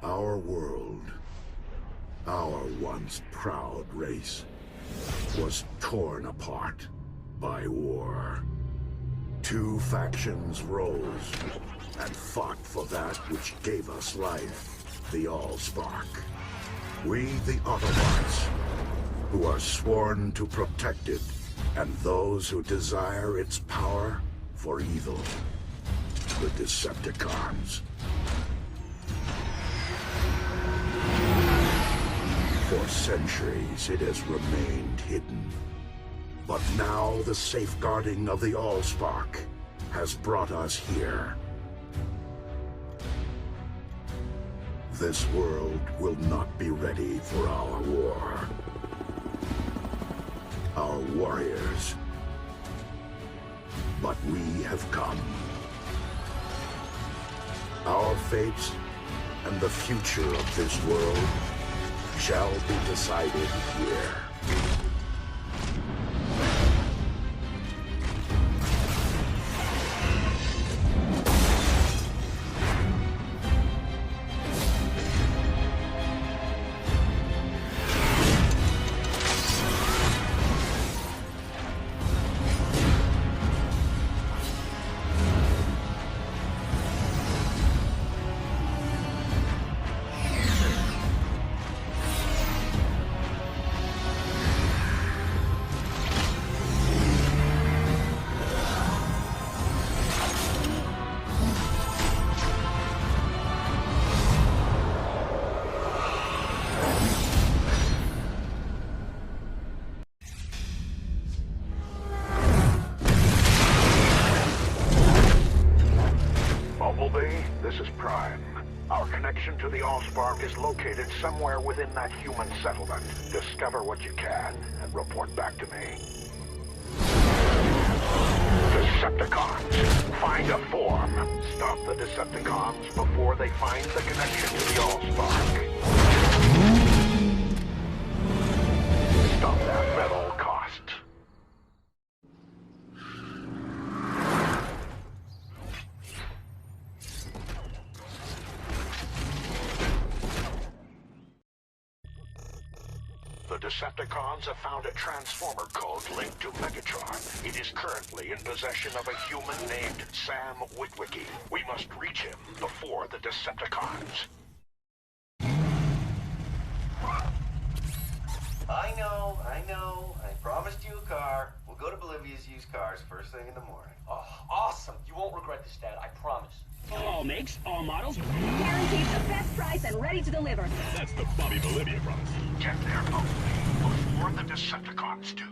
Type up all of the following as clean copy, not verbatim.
Our world, our once proud race, was torn apart by war. Two factions rose and fought for that which gave us life, the Allspark. We, the Autobots, who are sworn to protect it, and those who desire its power for evil, the Decepticons. For centuries, it has remained hidden. But now the safeguarding of the Allspark has brought us here. This world will not be ready for our war. Our warriors. But we have come. Our fate and the future of this world shall be decided here. To the Allspark is located somewhere within that human settlement. Discover what you can and report back to me. Decepticons, find a form. Stop the Decepticons before they find the connection to the Allspark. Stop that at all costs. The Decepticons have found a transformer code linked to Megatron. It is currently in possession of a human named Sam Witwicky. We must reach him before the Decepticons. I know. I promised you a car. We'll go to Bolivia's used cars first thing in the morning. Oh, awesome. You won't regret this, Dad. I promise. All makes, all models. Guaranteed the best price and ready to deliver. That's the Bobby Bolivia promise. Get there, before the Decepticons do.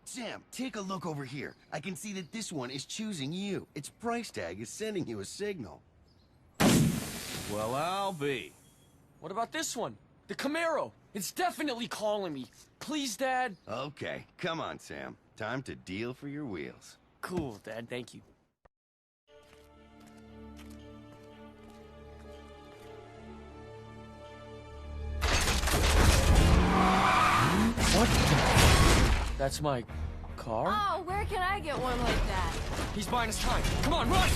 Sam, take a look over here. I can see that this one is choosing you. Its price tag is sending you a signal. Well, I'll be. What about this one? The Camaro. It's definitely calling me. Please, Dad. Okay, come on, Sam. Time to deal for your wheels. Cool, Dad. Thank you. What? That's my car? Oh, where can I get one like that? He's buying us time. Come on, run!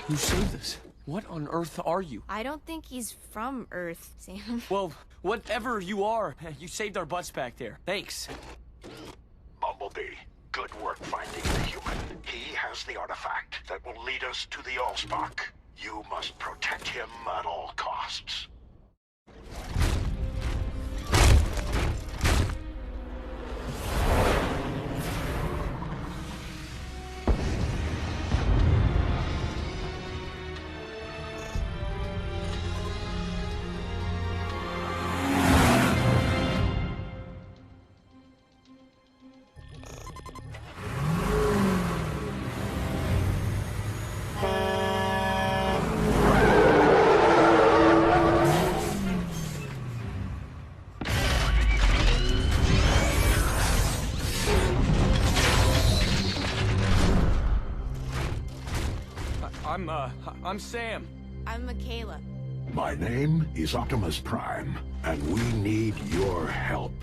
You saved us. What on earth are you? I don't think he's from Earth, Sam. Well, whatever you are, you saved our butts back there. Thanks. Bumblebee, good work finding the human. He has the artifact that will lead us to the Allspark. You must protect him at all costs. I'm Sam. I'm Michaela. My name is Optimus Prime, and we need your help.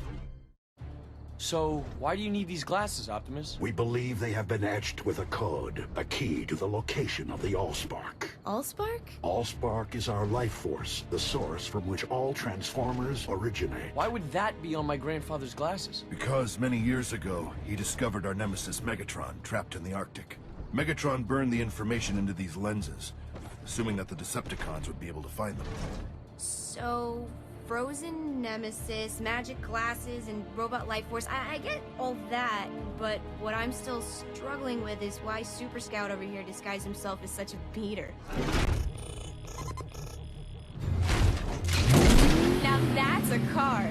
So, why do you need these glasses, Optimus? We believe they have been etched with a code, a key to the location of the Allspark. Allspark? Allspark is our life force, the source from which all Transformers originate. Why would that be on my grandfather's glasses? Because many years ago, he discovered our nemesis Megatron trapped in the Arctic. Megatron burned the information into these lenses, assuming that the Decepticons would be able to find them. So, frozen nemesis, magic glasses, and robot life force. I get all that, but what I'm still struggling with is why Super Scout over here disguised himself as such a beater. Now that's a car.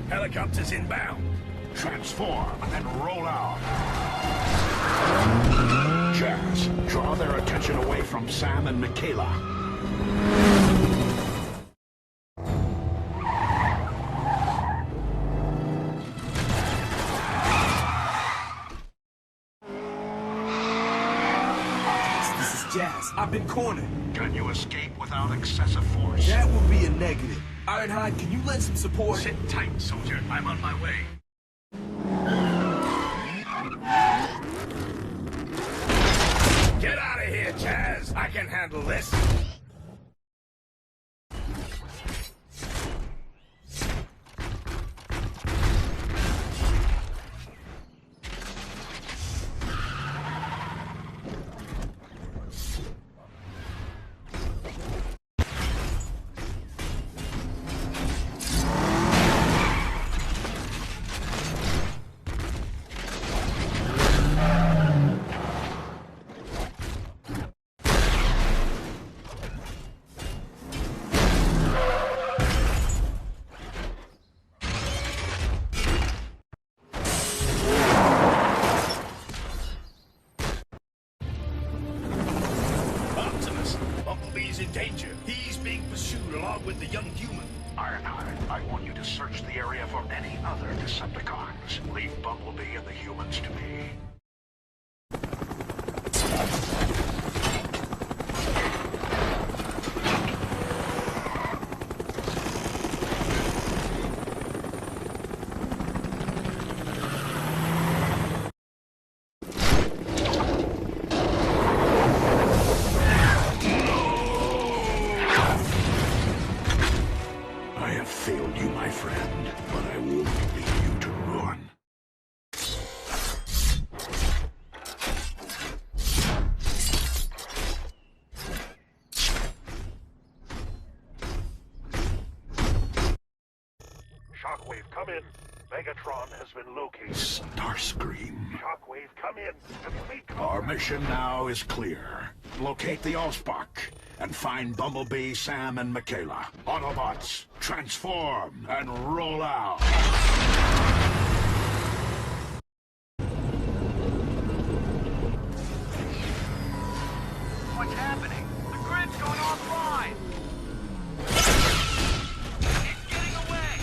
Helicopters inbound. Transform and then roll out. Jazz, draw their attention away from Sam and Michaela. This is Jazz. I've been cornered. Can you escape without excessive force? That would be a negative. Ironhide, can you lend some support? Sit tight, soldier. I'm on my way. Get out of here, Chaz. I can handle this. in danger. He's being pursued along with the young human. Ironhide, I want you to search the area for any other Decepticons. Leave Bumblebee and the humans to me. Shockwave, come in. Megatron has been located. Starscream. Shockwave, come in. Our mission now is clear. Locate the Allspark and find Bumblebee, Sam, and Michaela. Autobots, transform and roll out. What's happening? The grid's going offline! It's getting away!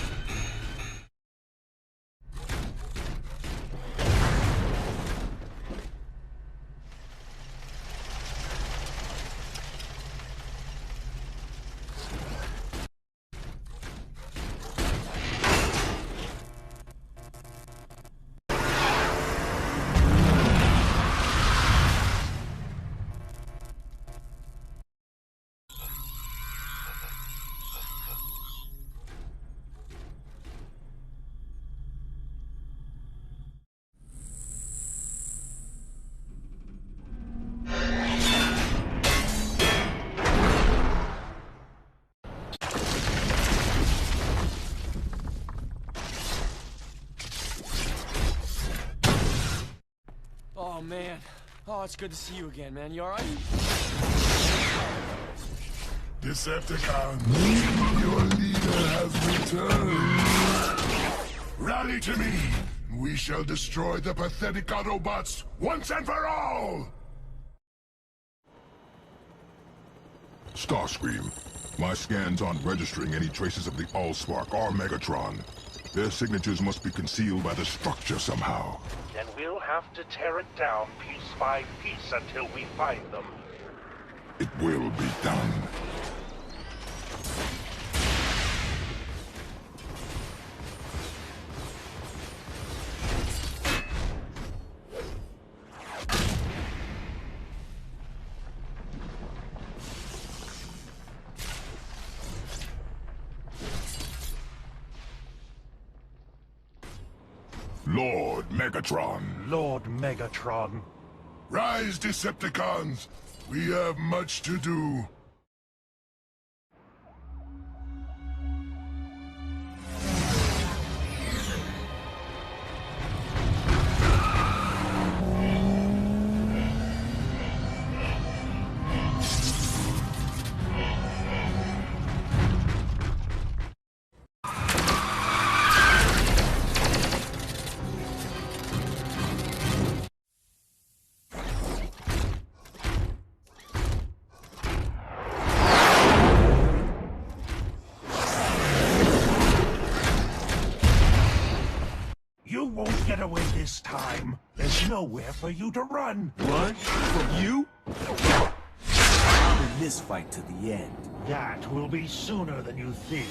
Oh, man. Oh, it's good to see you again, man. You alright? Decepticons, your leader has returned. Rally to me. We shall destroy the pathetic Autobots once and for all. Starscream, my scans aren't registering any traces of the Allspark or Megatron. Their signatures must be concealed by the structure somehow. Then we'll have to tear it down piece by piece until we find them. It will be done. Lord Megatron. Lord Megatron. Rise, Decepticons! We have much to do. You won't get away this time. There's nowhere for you to run. Run? From you? I'm in this fight to the end. That will be sooner than you think.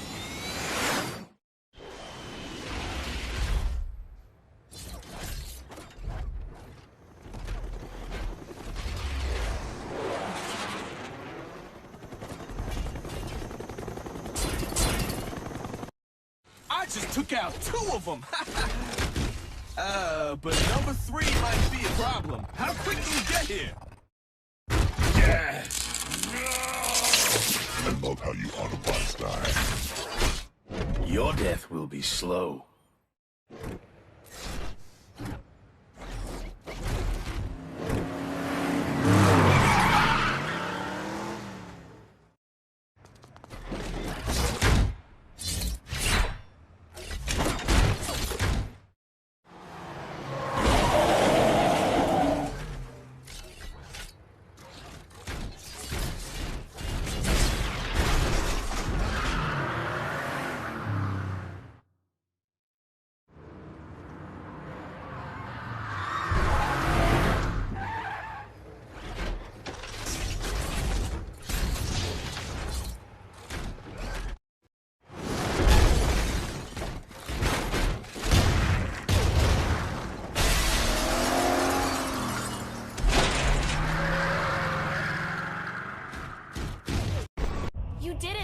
I just took out 2 of them. But number 3 might be a problem. How quick do we get here? Yeah! I love how you Autobots die. Your death will be slow.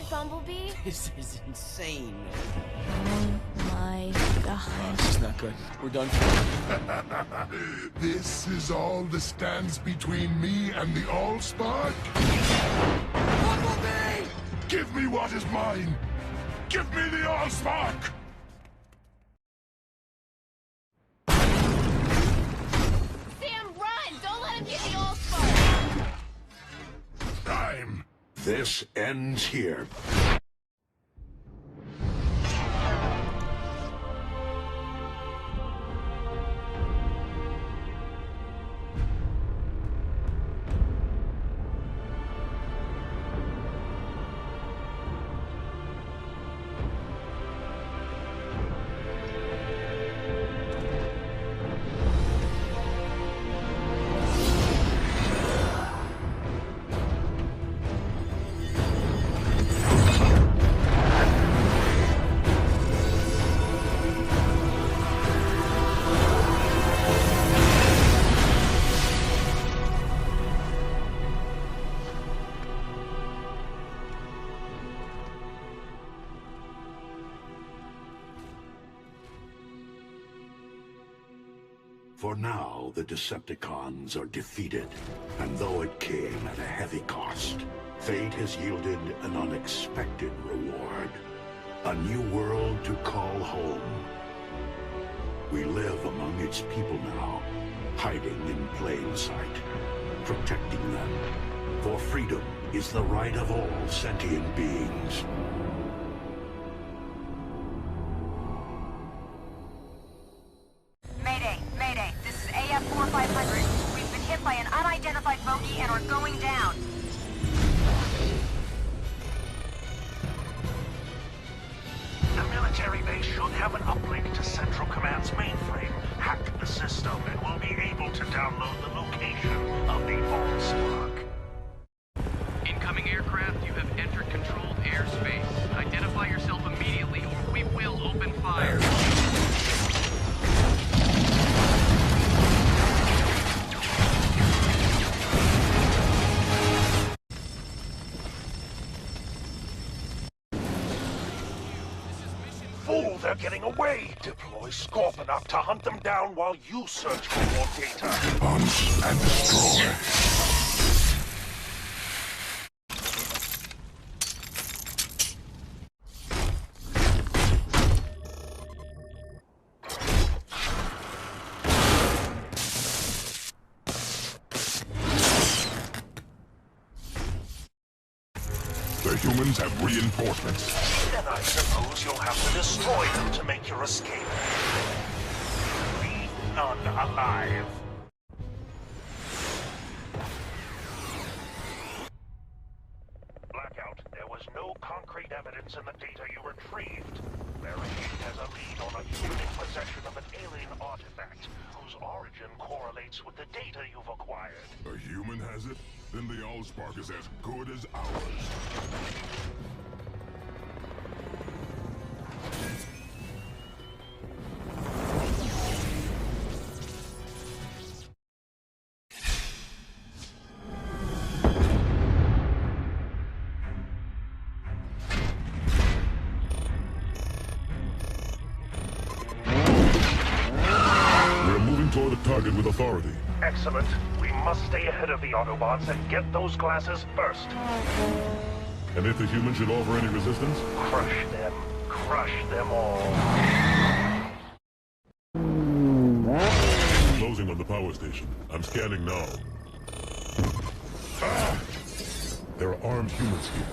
Bumblebee? This is insane. Oh my god. This is not good. We're done. This is all that stands between me and the Allspark? Bumblebee! Give me what is mine! Give me the Allspark! Sam, run! Don't let him get the Allspark! Time. This ends here. For now, the Decepticons are defeated, and though it came at a heavy cost, fate has yielded an unexpected reward. A new world to call home. We live among its people now, hiding in plain sight, protecting them. For freedom is the right of all sentient beings. Mayday, Mayday, this is AF-4500. We've been hit by an unidentified bogey and we're going down. The military base should have an uplink to Central Command's mainframe. Hack the system and we'll be able to download the location of the Allspark. they're getting away. Deploy Scorpion up to hunt them down while you search for more data. Hunt and destroy. The humans have reinforcements. Then I suppose you'll have to destroy them to make your escape. Leave none alive. Blackout, there was no concrete evidence in the data you retrieved. Mereka has a lead on a human in possession of an alien artifact, whose origin correlates with the data you've acquired. A human has it? Then the Allspark is as good as ours. We're moving toward the target with authority. Excellent. We must stay ahead of the Autobots and get those glasses first. And if the humans should offer any resistance? Crush them. Crush them all. Closing on the power station. I'm scanning now. Ah! There are armed humans here.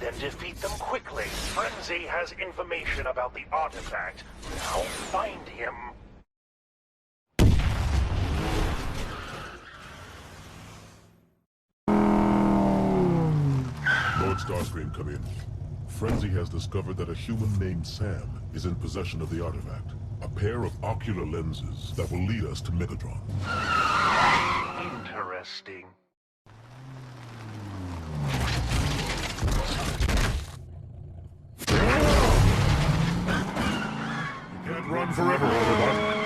Then defeat them quickly. Frenzy has information about the artifact. Now find him. Lord Starscream, come in. Frenzy has discovered that a human named Sam is in possession of the artifact. A pair of ocular lenses that will lead us to Megatron. Interesting. You can't run forever, Autobot.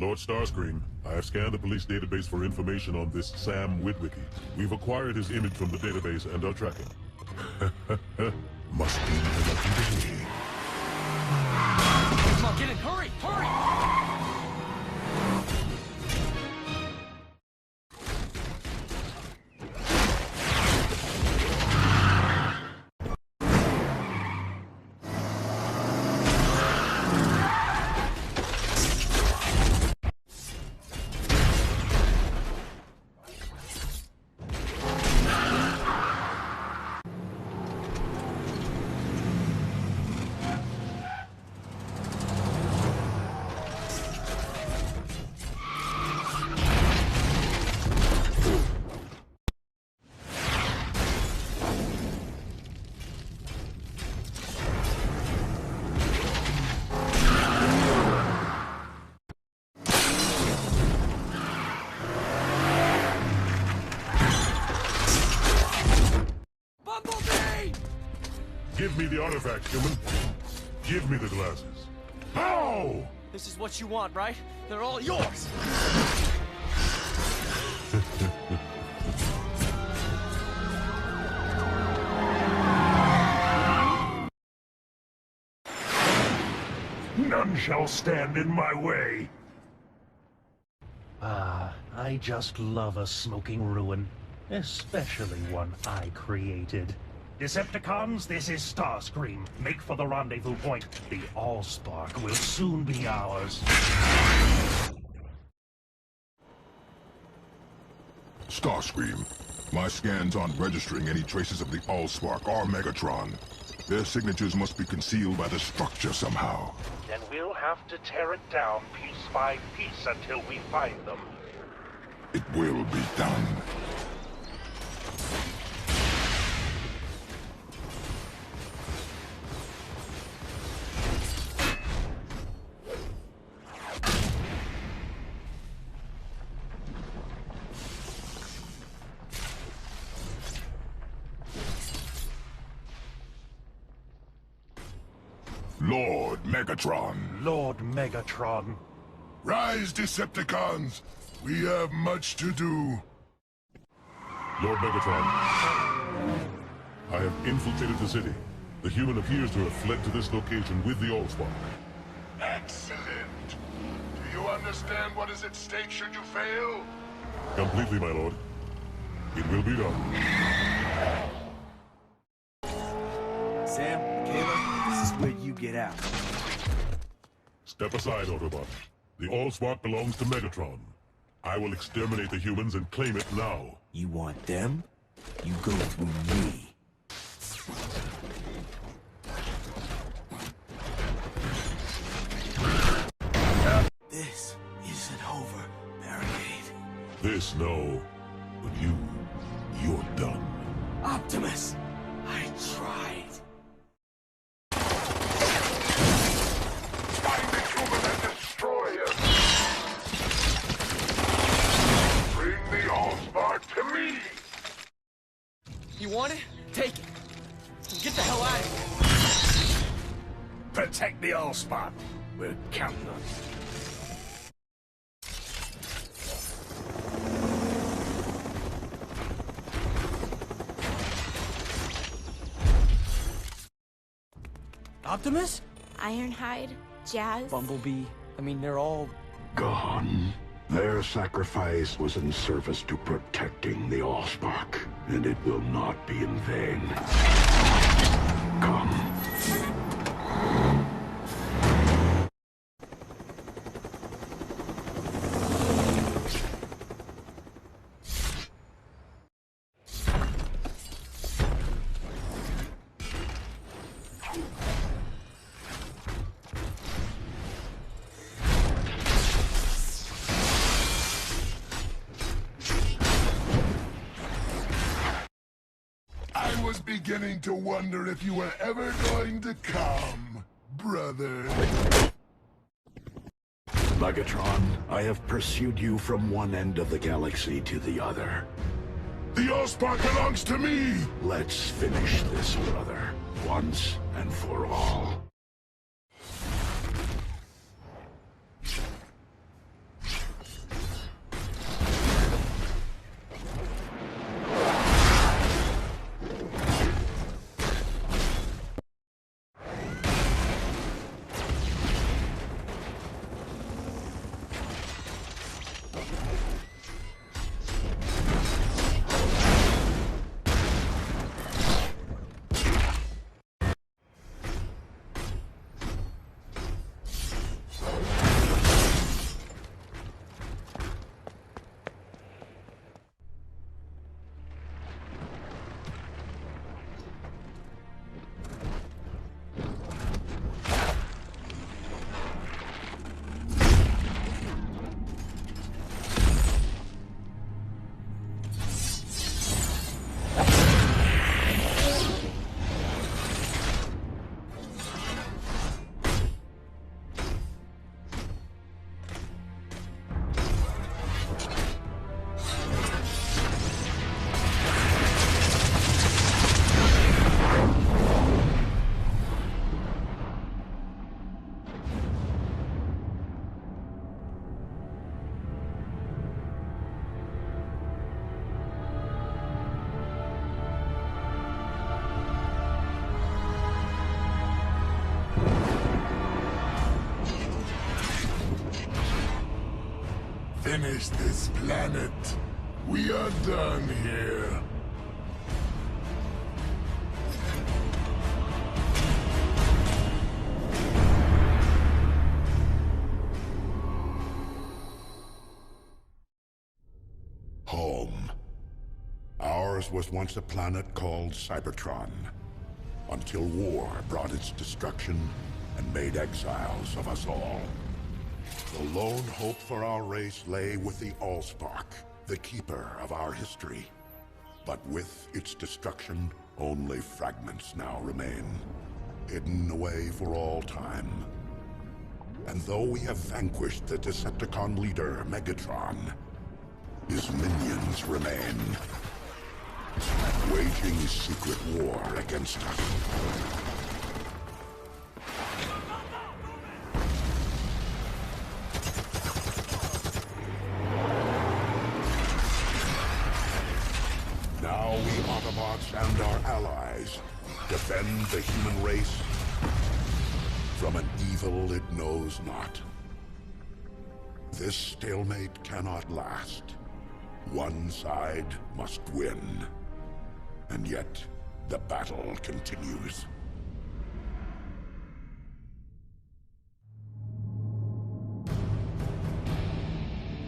Lord Starscream, I have scanned the police database for information on this Sam Witwicky. We've acquired his image from the database and are tracking. Must be the lucky day. Come on, get in! Hurry! Hurry! Give me the artifact, human. Give me the glasses. How? This is what you want, right? They're all yours! None shall stand in my way. I just love a smoking ruin. Especially one I created. Decepticons, this is Starscream. Make for the rendezvous point. The Allspark will soon be ours. Starscream, my scans aren't registering any traces of the Allspark or Megatron. Their signatures must be concealed by the structure somehow. Then we'll have to tear it down piece by piece until we find them. It will be done. Lord Megatron. Lord Megatron. Rise, Decepticons. We have much to do. Lord Megatron. I have infiltrated the city. The human appears to have fled to this location with the Allspark. Excellent. Do you understand what is at stake should you fail? Completely, my lord. It will be done. Sam, Kayla, this is where you get out. Step aside, Autobot. The Allspark belongs to Megatron. I will exterminate the humans and claim it now. You want them? You go through me. This isn't over, Barricade. This, no. But you're done. Optimus! I tried. Find the human and destroy him. Bring the Allspark to me. You want it? Take it. Get the hell out of here. Protect the Allspark. We're counting on you. Optimus? Ironhide, Jazz. Bumblebee. I mean, they're all... Gone. Their sacrifice was in service to protecting the Allspark, and it will not be in vain. Come. I was beginning to wonder if you were ever going to come, brother. Megatron, I have pursued you from one end of the galaxy to the other. The Allspark belongs to me! Let's finish this, brother, once and for all. Finish this planet. We are done here. Home. Ours was once a planet called Cybertron, until war brought its destruction and made exiles of us all. The lone hope for our race lay with the Allspark, the keeper of our history. But with its destruction, only fragments now remain, hidden away for all time. And though we have vanquished the Decepticon leader, Megatron, his minions remain, waging secret war against us. Now we Autobots and our allies defend the human race from an evil it knows not. This stalemate cannot last. One side must win. And yet, the battle continues.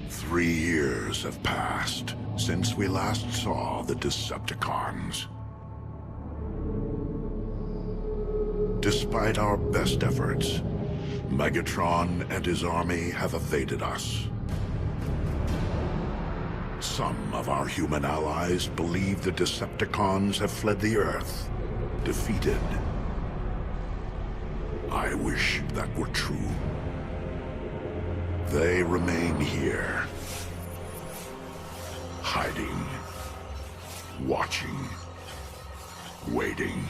Three years have passed since we last saw the Decepticons. Despite our best efforts, Megatron and his army have evaded us. Some of our human allies believe the Decepticons have fled the Earth, defeated. I wish that were true. They remain here, hiding, watching, waiting.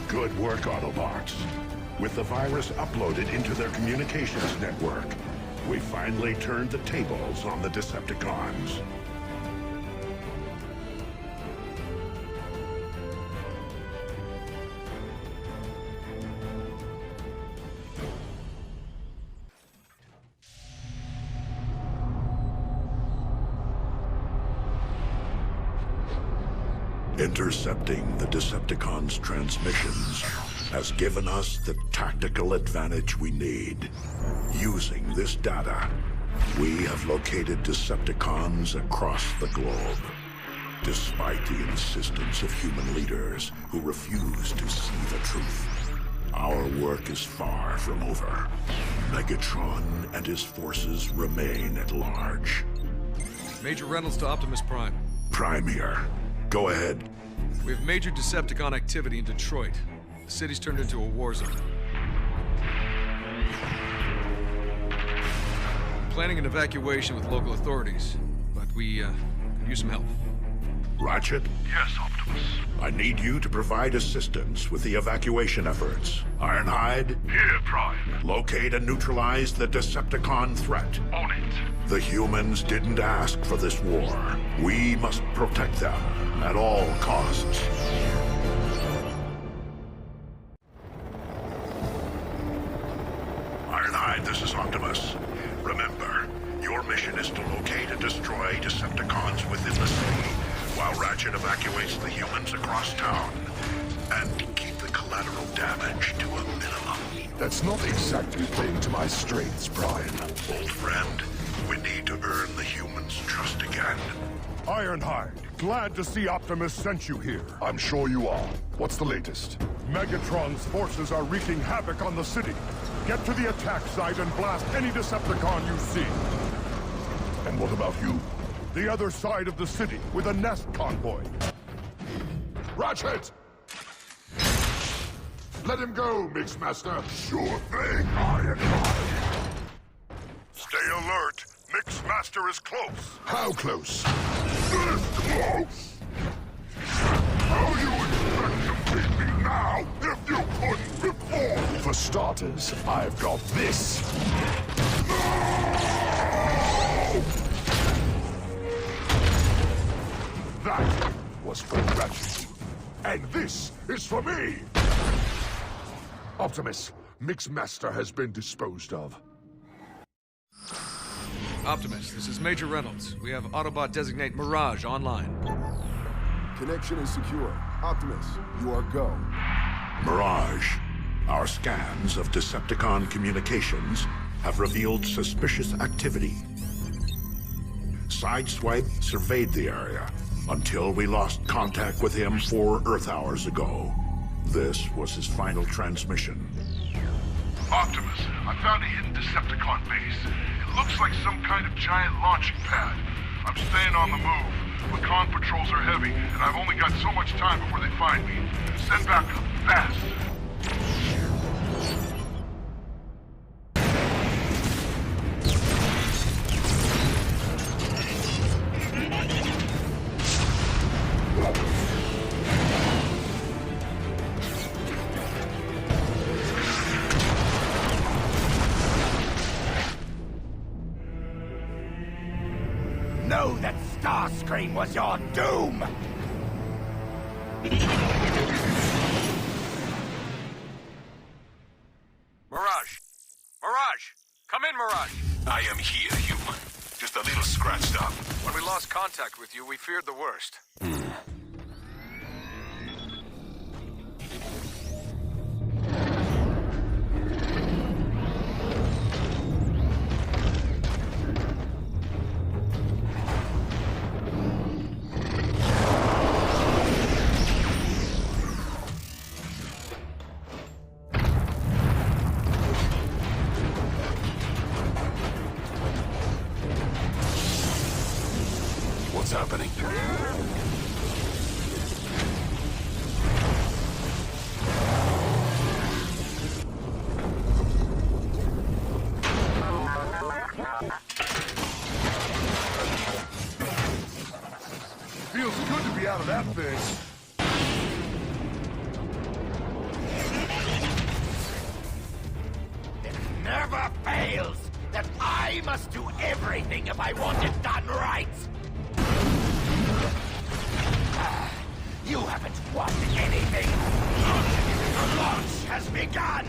Good work, Autobots. With the virus uploaded into their communications network, we finally turned the tables on the Decepticons. Intercepting the Decepticons' transmissions has given us the tactical advantage we need. Using this data, we have located Decepticons across the globe. Despite the insistence of human leaders who refuse to see the truth, our work is far from over. Megatron and his forces remain at large. Major Reynolds to Optimus Prime. Prime here. Go ahead. We have major Decepticon activity in Detroit. The city's turned into a war zone. Planning an evacuation with local authorities, but we could use some help. Ratchet? Yes, Optimus. I need you to provide assistance with the evacuation efforts. Ironhide? Here, Prime. Locate and neutralize the Decepticon threat. On it. The humans didn't ask for this war. We must protect them at all costs. Ironhide, this is Optimus. Remember, your mission is to locate and destroy Decepticons within the city, while Ratchet evacuates the humans across town, and keep the collateral damage to a minimum. That's not exactly playing to my strengths, Brian. Old friend, we need to earn the humans' trust again. Ironhide, glad to see Optimus sent you here. I'm sure you are. What's the latest? Megatron's forces are wreaking havoc on the city. Get to the attack site and blast any Decepticon you see. And what about you? The other side of the city with a nest convoy. Ratchet! Let him go, Mixmaster. Sure thing, Ironhide. Stay alert. Mixmaster is close. How close? This close! How do you expect to beat me now if you couldn't before? For starters, I've got this. No! That was for Ratchet. And this is for me! Optimus, Mixmaster has been disposed of. Optimus, this is Major Reynolds. We have Autobot designate Mirage online. Connection is secure. Optimus, you are go. Mirage, our scans of Decepticon communications have revealed suspicious activity. Sideswipe surveyed the area until we lost contact with him 4 Earth hours ago. This was his final transmission. Optimus, I found a hidden Decepticon base. It looks like some kind of giant launching pad. I'm staying on the move. Recon patrols are heavy, and I've only got so much time before they find me. Send backup, fast! Know that Starscream was your doom! Mirage! Mirage! Come in, Mirage! I am here, human. Just a little scratched up. When we lost contact with you, we feared the worst. What's happening? Feels good to be out of that thing. It never fails that I must do everything if I want it done right! You haven't won anything! The launch has begun!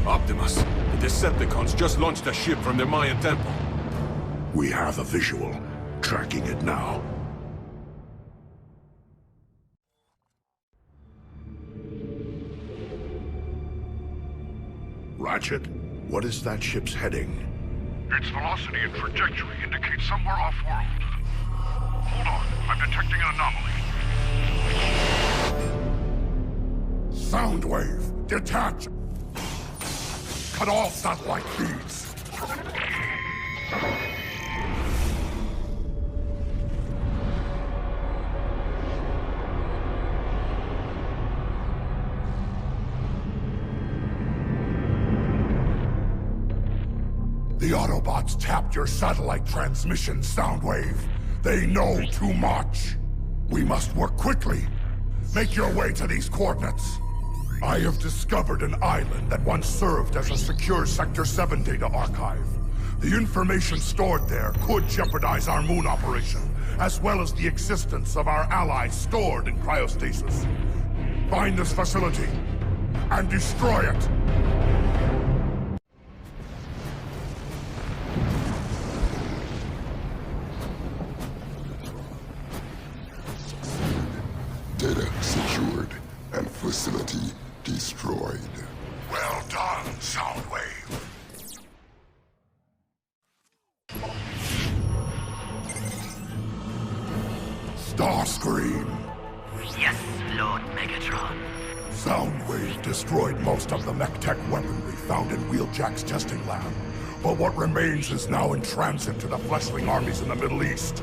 Optimus, the Decepticons just launched a ship from the Mayan temple. We have a visual. Tracking it now. Ratchet, what is that ship's heading? Its velocity and trajectory indicate somewhere off-world. Hold on, I'm detecting an anomaly. Soundwave, detach! Cut all satellite feeds! The Autobots tapped your satellite transmission, Soundwave. They know too much. We must work quickly. Make your way to these coordinates. I have discovered an island that once served as a secure Sector 7 data archive. The information stored there could jeopardize our moon operation, as well as the existence of our allies stored in cryostasis. Find this facility and destroy it. Data secured and facility destroyed. Well done, Soundwave. Starscream. Yes, Lord Megatron. Soundwave destroyed most of the mech tech weaponry found in Wheeljack's testing lab. But what remains is now in transit to the fleshling armies in the Middle East.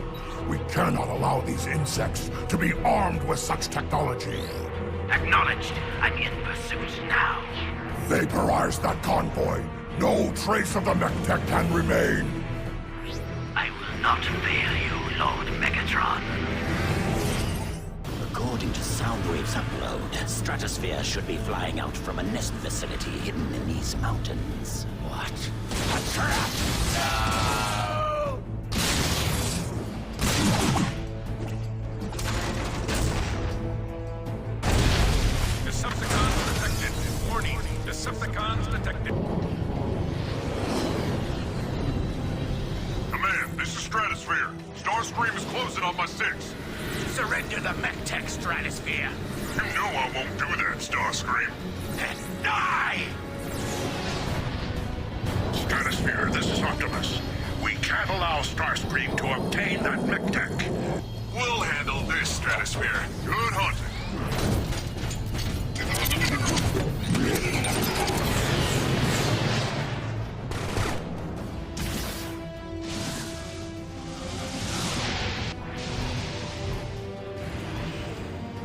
We cannot allow these insects to be armed with such technology. Acknowledged. I'm in pursuit now. Vaporize that convoy. No trace of the mech tech can remain. I will not fail you, Lord Megatron. According to Soundwave's upload, Stratosphere should be flying out from a nest facility hidden in these mountains. What? A trap! No! stratosphere. Starscream is closing on my 6. Surrender the mech tech stratosphere. You know I won't do that, Starscream. Then die! Stratosphere, this is Optimus. We can't allow Starscream to obtain that mech tech. We'll handle this, Stratosphere. Good hunting.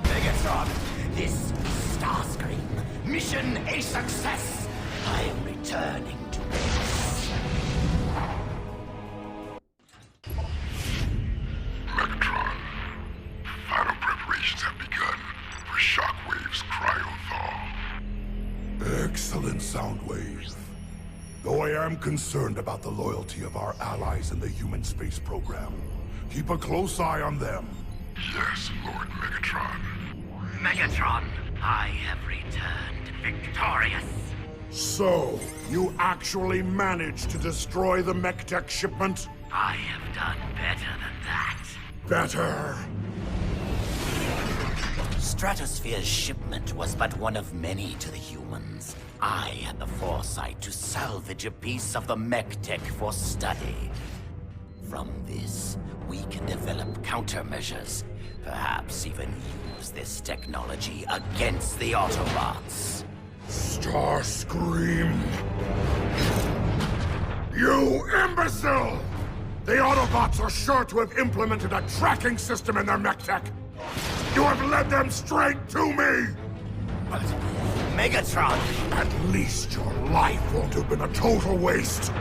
Megatron, this is Starscream. Mission a success. I am returning to base. Megatron, final preparations have begun for Shockwave's cryo-thaw. Excellent, Soundwave. Though I am concerned about the loyalty of our allies in the human space program, keep a close eye on them. Yes, Lord Megatron. Megatron, I have returned victorious. So, you actually managed to destroy the mech-tech shipment? I have done better than that. Better? Stratosphere's shipment was but one of many to the humans. I had the foresight to salvage a piece of the mech tech for study. From this, we can develop countermeasures. Perhaps even use this technology against the Autobots. Starscream! You imbecile! The Autobots are sure to have implemented a tracking system in their mech tech. You have led them straight to me! But, Megatron! At least your life won't have been a total waste.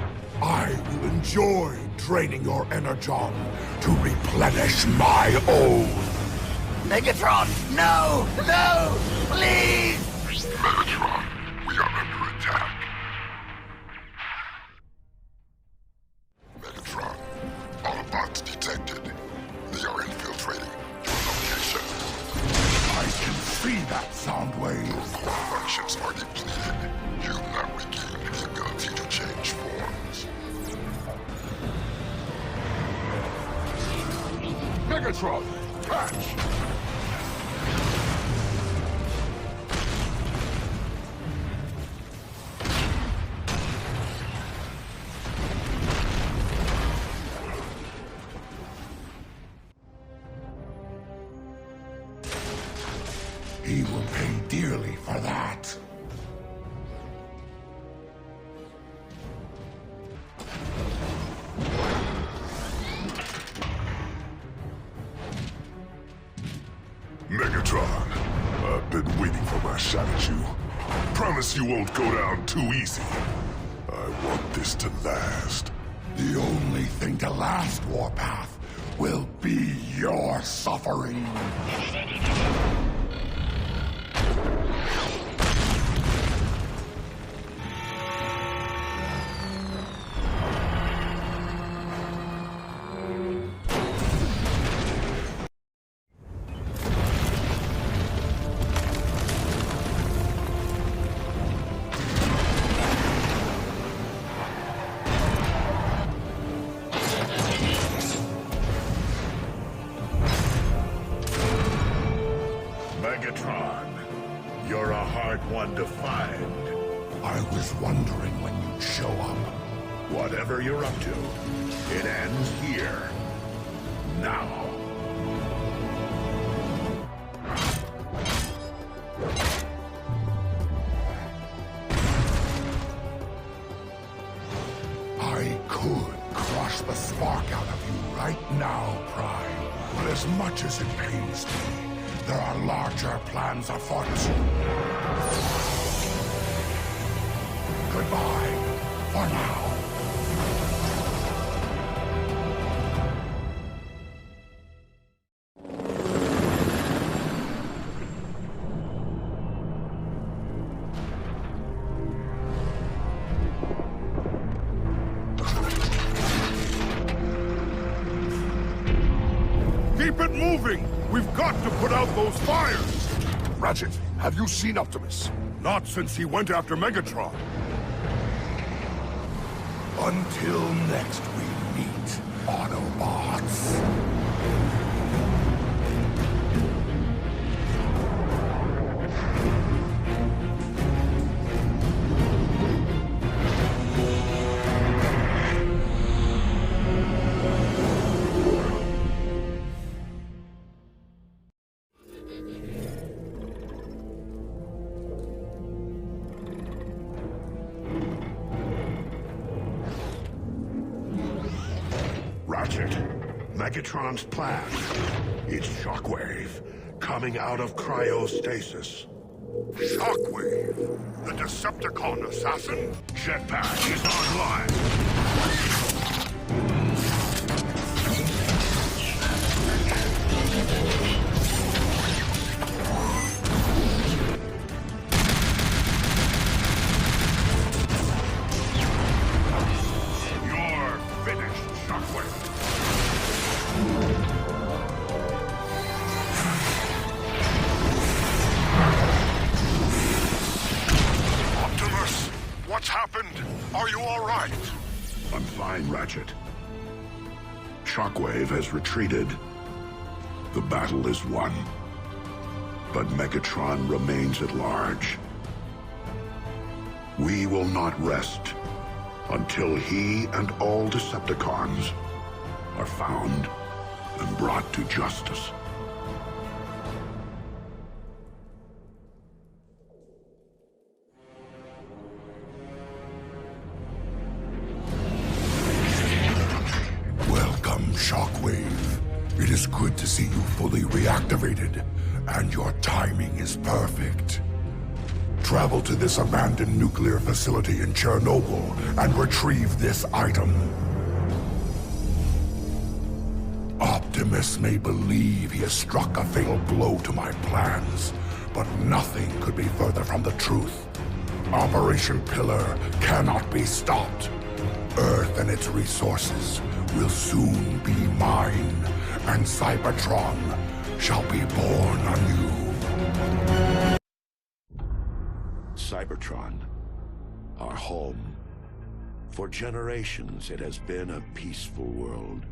I will enjoy draining your energon to replenish my own. Megatron, no! No! Please! Megatron, we are under attack. Megatron, Autobots detected. They are infiltrating your location. I can see that, Soundwave. Your core functions are depleted. You've not regained the ability to change forms. Megatron, catch! He will pay dearly for that. Megatron, I've been waiting for my shot at you. Promise you won't go down too easy. I want this to last. The only thing to last, Warpath, will be your suffering. Megatron, you're a hard one to find. I was wondering when you'd show up. Whatever you're up to, it ends here. Now. I could crush the spark out of you right now, Prime. But as much as it pains me, there are larger plans afoot. Goodbye, for now. Keep it moving! We've got to put out those fires! Ratchet, have you seen Optimus? Not since he went after Megatron. Until next we meet, Autobot. Ratchet, Megatron's plan. It's Shockwave, coming out of cryostasis. Shockwave, the Decepticon assassin? Jetpack is online. You're finished, Shockwave. Optimus, what's happened? Are you all right? I'm fine, Ratchet. Shockwave has retreated. The battle is won. But Megatron remains at large. We will not rest until he and all Decepticons are found and brought to justice. Welcome, Shockwave. It is good to see you fully reactivated, and your timing is perfect. Travel to this abandoned nuclear facility in Chernobyl and retrieve this item. Optimus may believe he has struck a fatal blow to my plans, but nothing could be further from the truth. Operation Pillar cannot be stopped. Earth and its resources will soon be mine, and Cybertron shall be born anew. Cybertron, our home. For generations it has been a peaceful world,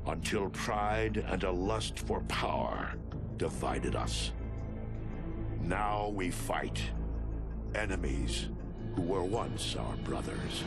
until pride and a lust for power divided us. Now we fight enemies who were once our brothers.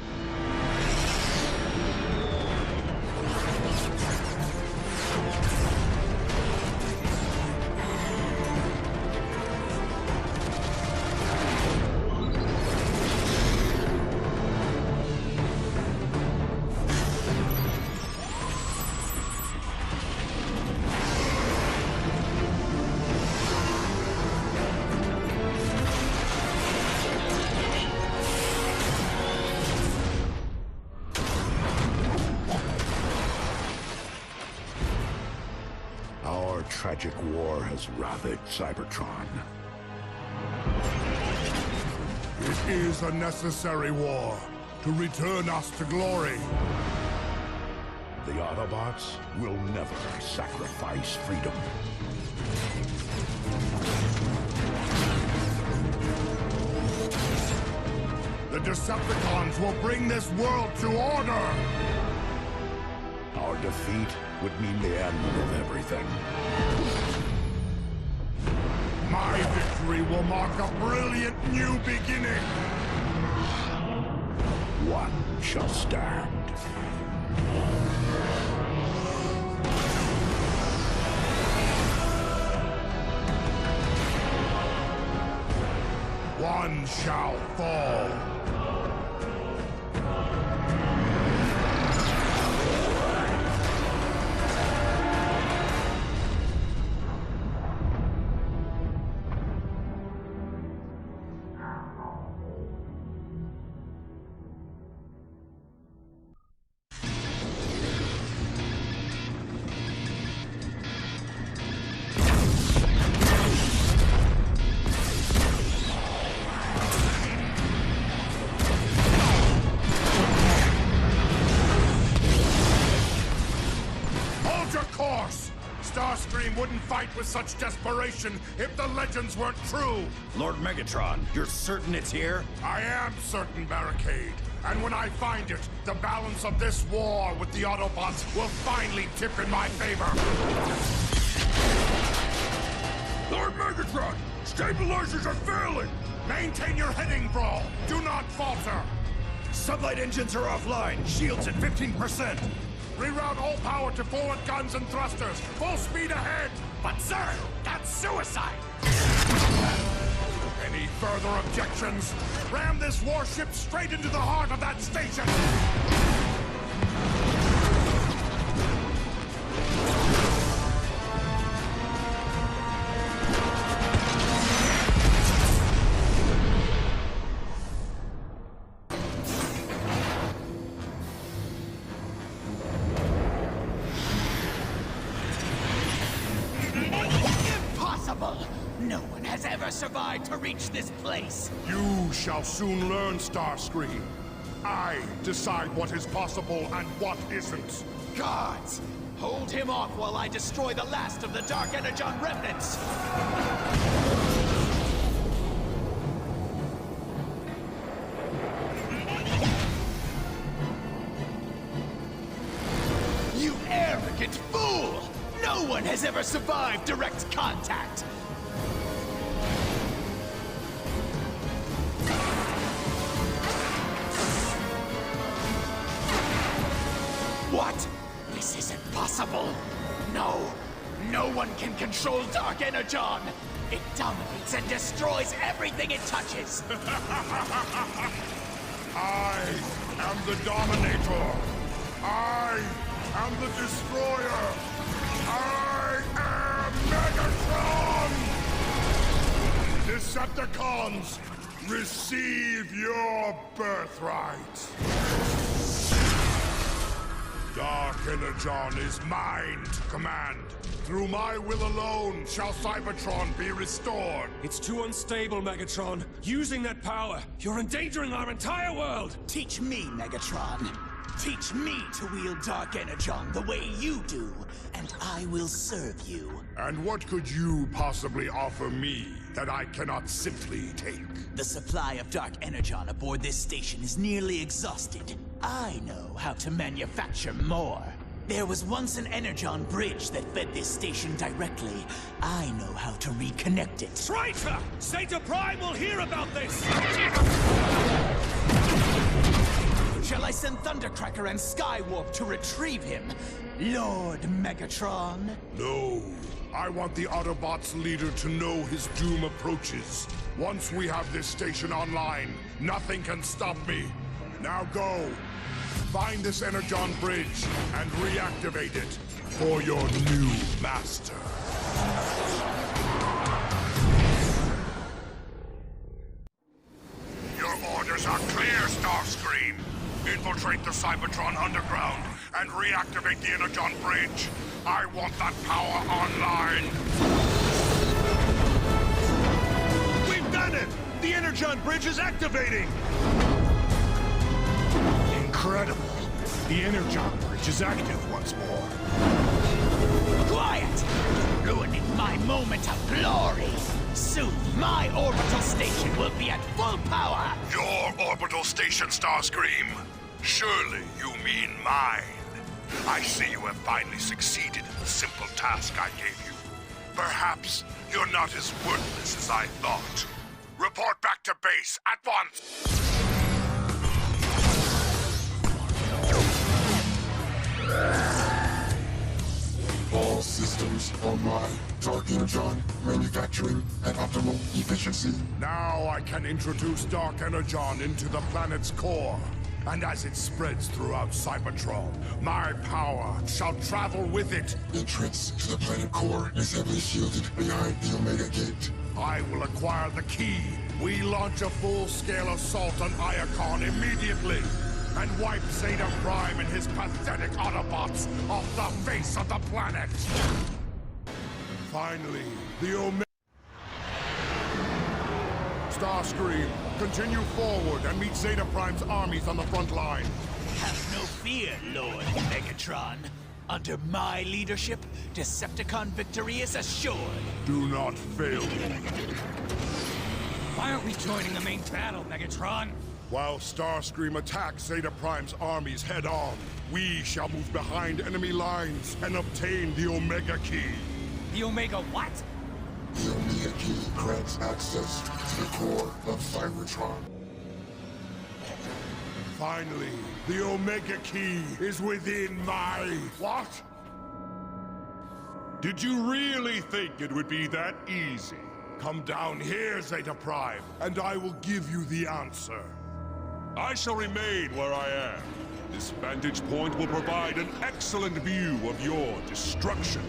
Tragic war has ravaged Cybertron. It is a necessary war to return us to glory. The Autobots will never sacrifice freedom. The Decepticons will bring this world to order! Our defeat would mean the end of everything. My victory will mark a brilliant new beginning! One shall stand. One shall fall. Wouldn't fight with such desperation if the legends weren't true! Lord Megatron, you're certain it's here? I am certain, Barricade. And when I find it, the balance of this war with the Autobots will finally tip in my favor. Lord Megatron, stabilizers are failing! Maintain your heading, Brawl. Do not falter. Sublight engines are offline. Shields at 15%. Reroute all power to forward guns and thrusters. Full speed ahead. But sir, that's suicide. Any further objections? Ram this warship straight into the heart of that station. impossible! No one has ever survived to reach this place! You shall soon learn, Starscream. I decide what is possible and what isn't. Guards! Hold him off while I destroy the last of the Dark Energon remnants! You arrogant fool! No one has ever survived direct contact! What? This isn't possible! No! No one can control Dark Energon! It dominates and destroys everything it touches! I am the Dominator! I am the Destroyer! I am Megatron! Decepticons, receive your birthright! Dark Energon is mine to command. Through my will alone shall Cybertron be restored. It's too unstable, Megatron. Using that power, you're endangering our entire world! Teach me, Megatron. Teach me to wield Dark Energon the way you do, and I will serve you. And what could you possibly offer me that I cannot simply take? The supply of Dark Energon aboard this station is nearly exhausted. I know how to manufacture more. There was once an Energon bridge that fed this station directly. I know how to reconnect it. Traitor! Zeta Prime will hear about this! Shall I send Thundercracker and Skywarp to retrieve him, Lord Megatron? No. I want the Autobots' leader to know his doom approaches. Once we have this station online, nothing can stop me. Now go. Find this Energon bridge and reactivate it for your new master. Your orders are clear, Starscream. Infiltrate the Cybertron underground and reactivate the Energon bridge. I want that power online. We've done it! The Energon bridge is activating! Incredible. The Energon bridge is active once more. Quiet! Ruining my moment of glory! Soon, my orbital station will be at full power! Your orbital station, Starscream? Surely you mean mine. I see you have finally succeeded in the simple task I gave you. Perhaps you're not as worthless as I thought. Report back to base at once! All systems online. Dark Energon, manufacturing at optimal efficiency. Now I can introduce Dark Energon into the planet's core. And as it spreads throughout Cybertron, my power shall travel with it. Entrance to the planet core is heavily shielded behind the Omega Gate. I will acquire the key. We launch a full-scale assault on Iacon immediately. And wipe Zeta Prime and his pathetic Autobots off the face of the planet. Finally, the Omega... Starscream, continue forward and meet Zeta Prime's armies on the front line. Have no fear, Lord Megatron. Under my leadership, Decepticon victory is assured. Do not fail me. Why aren't we joining the main battle, Megatron? While Starscream attacks Zeta Prime's armies head-on, we shall move behind enemy lines and obtain the Omega Key. The Omega what? The Omega Key grants access to the core of Cybertron. Finally, the Omega Key is within my... What? Did you really think it would be that easy? Come down here, Zeta Prime, and I will give you the answer. I shall remain where I am. This vantage point will provide an excellent view of your destruction.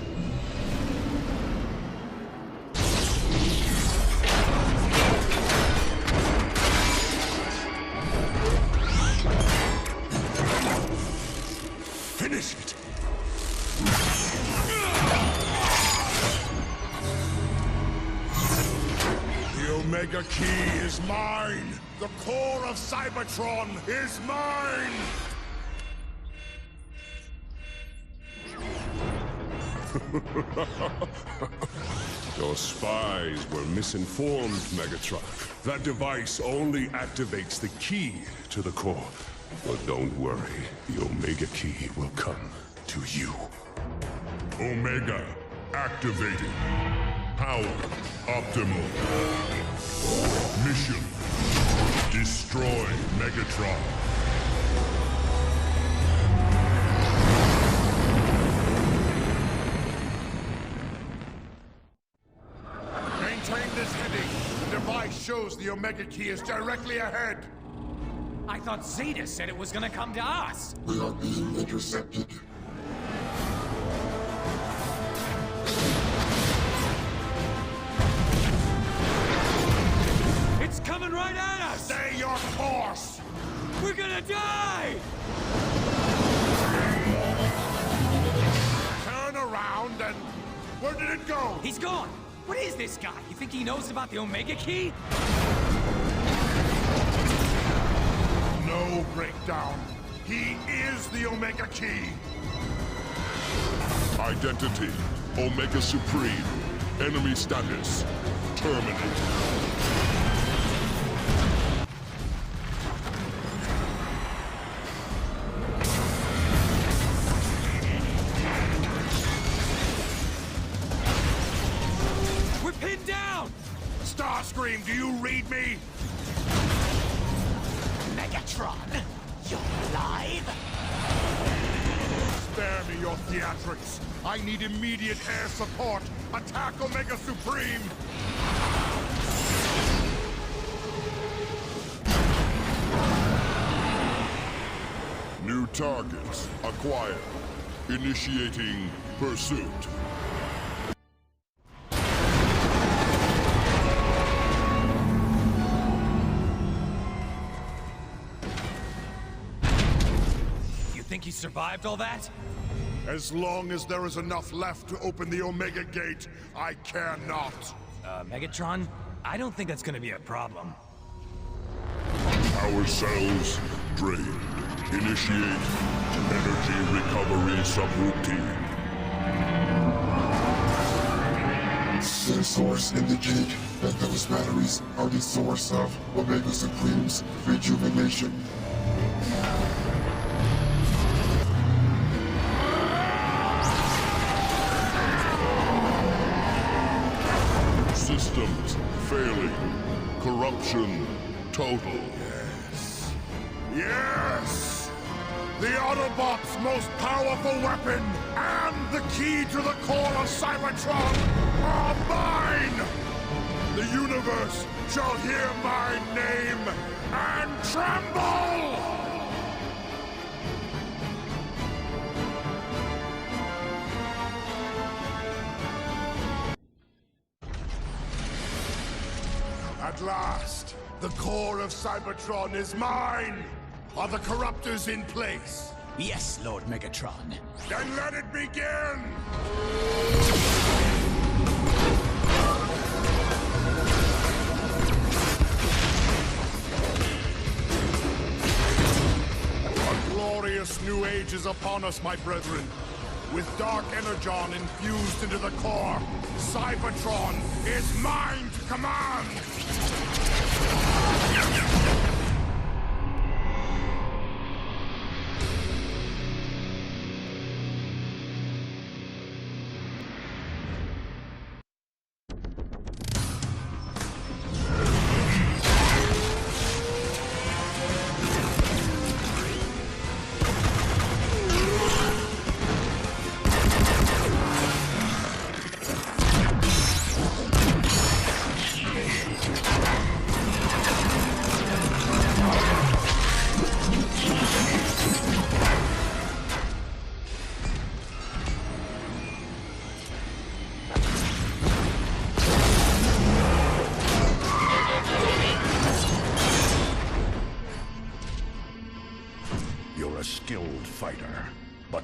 Finish it! Omega Key is mine! The core of Cybertron is mine! Your spies were misinformed, Megatron. That device only activates the key to the core. But don't worry, the Omega Key will come to you. Omega activated. Power optimal. Mission: destroy Megatron. Maintain this heading. The device shows the Omega Key is directly ahead. I thought Zeta said it was gonna come to us. We are being intercepted. It's coming right at us! Stay your course! We're gonna die! Turn around and... Where did it go? He's gone! What is this guy? You think he knows about the Omega Key? No breakdown. He is the Omega Key. Identity: Omega Supreme. Enemy status: terminate. We're pinned down! Starscream, do you read me? Megatron, you're alive? Spare me your theatrics. I need immediate air support. Attack Omega Supreme! New targets acquired. Initiating pursuit. Think he survived all that? As long as there is enough left to open the Omega Gate, I care not. Megatron? I don't think that's gonna be a problem. Power cells drained. Initiate energy recovery subroutine. Sensors indicate that those batteries are the source of Omega Supreme's rejuvenation. Systems failing. Corruption total. Yes. Yes! The Autobots' most powerful weapon and the key to the core of Cybertron are mine! The universe shall hear my name and tremble! At last, the core of Cybertron is mine! Are the corruptors in place? Yes, Lord Megatron. Then let it begin! A glorious new age is upon us, my brethren. With dark energon infused into the core, Cybertron is mine to command!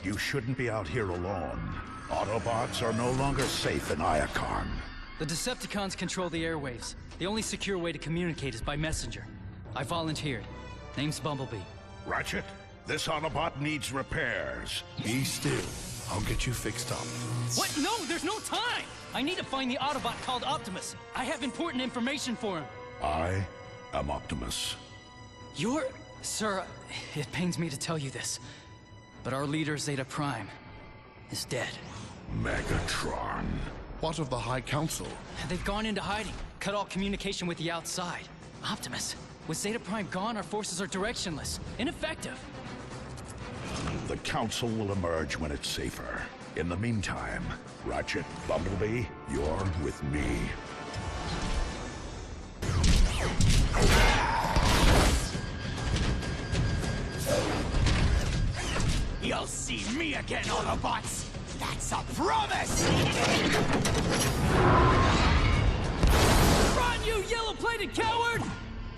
You shouldn't be out here alone. Autobots are no longer safe in Iacon. The Decepticons control the airwaves. The only secure way to communicate is by messenger. I volunteered. Name's Bumblebee. Ratchet, this Autobot needs repairs. Be still. I'll get you fixed up. What? No, there's no time! I need to find the Autobot called Optimus. I have important information for him. I am Optimus. You're... Sir, it pains me to tell you this, but our leader, Zeta Prime, is dead. Megatron. What of the High Council? They've gone into hiding, cut all communication with the outside. Optimus, with Zeta Prime gone, our forces are directionless, ineffective. The Council will emerge when it's safer. In the meantime, Ratchet, Bumblebee, you're with me. You'll see me again, Autobots! That's a promise! Run, you yellow-plated coward!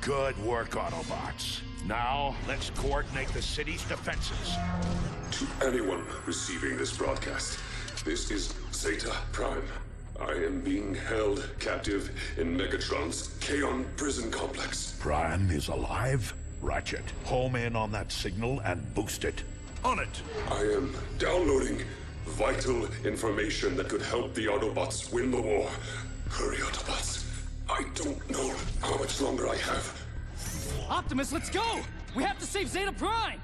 Good work, Autobots. Now, let's coordinate the city's defenses. To anyone receiving this broadcast, this is Zeta Prime. I am being held captive in Megatron's Kaon prison complex. Prime is alive? Ratchet, home in on that signal and boost it. On it! I am downloading vital information that could help the Autobots win the war. Hurry, Autobots. I don't know how much longer I have. Optimus, let's go! We have to save Zeta Prime!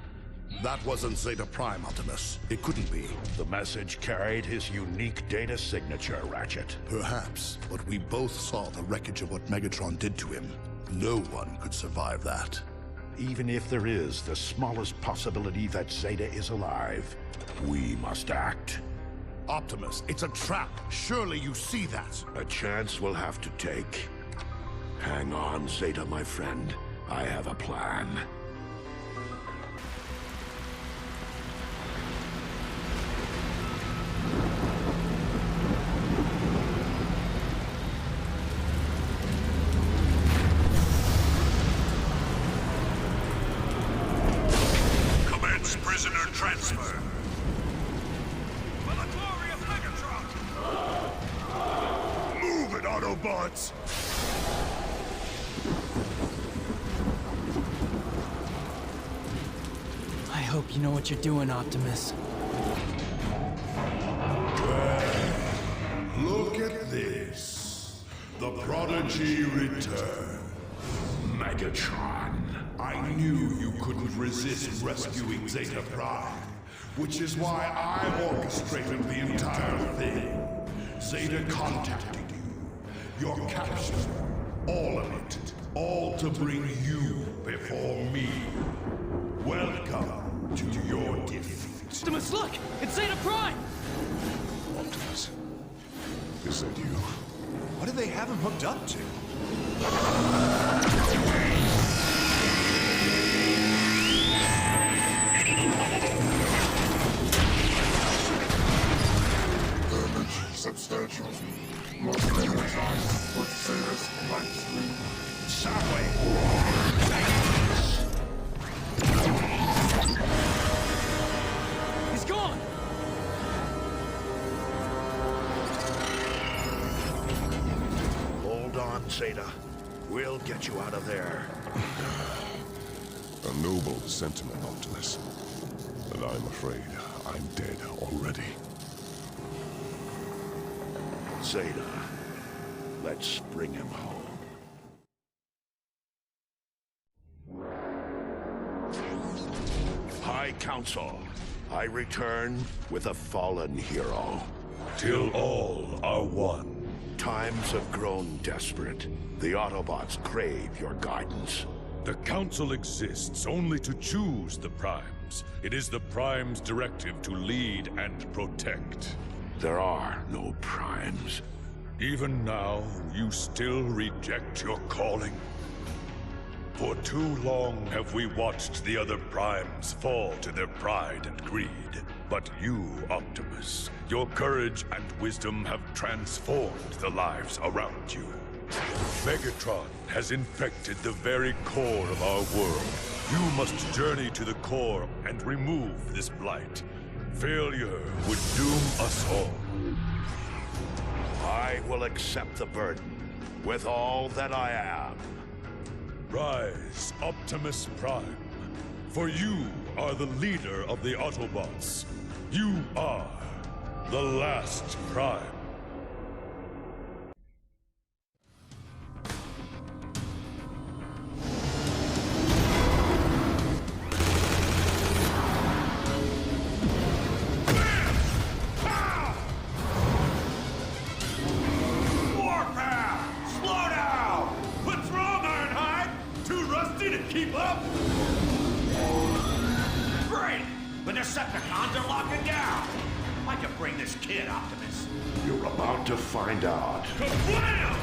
That wasn't Zeta Prime, Optimus. It couldn't be. The message carried his unique data signature, Ratchet. Perhaps, but we both saw the wreckage of what Megatron did to him. No one could survive that. Even if there is the smallest possibility that Zeta is alive, we must act. Optimus, it's a trap. Surely you see that. A chance we'll have to take. Hang on, Zeta, my friend. I have a plan. Commence prisoner transfer. For the glory of Megatron! Move it, Autobots! I hope you know what you're doing, Optimus. Look at this. The Prodigy returns. Megatron. I knew you couldn't resist rescuing Zeta Prime, which is why I orchestrated the entire thing. Zeta contacted you. Your capture. All of it. All to bring you before me. Welcome to your defeat. Optimus, look! It's Zeta Prime! Optimus, is that you? What do they have him hooked up to? Damage substantial. Most Megatron would save us lightly. He's gone! Hold on, Zeta. We'll get you out of there. A noble sentiment, Optimus. And I'm afraid I'm dead already. Zeta, let's bring him home. High Council, I return with a fallen hero. Till all are one. Times have grown desperate. The Autobots crave your guidance. The Council exists only to choose the Primes. It is the Primes' directive to lead and protect. There are no Primes. Even now, you still reject your calling? For too long have we watched the other Primes fall to their pride and greed. But you, Optimus, your courage and wisdom have transformed the lives around you. Megatron has infected the very core of our world. You must journey to the core and remove this blight. Failure would doom us all. I will accept the burden with all that I am. Rise, Optimus Prime, for you are the leader of the Autobots. You are the last Prime. Keep up? Great! The Decepticons are locking down! Why'd you bring this kid, Optimus? You're about to find out. Kablam!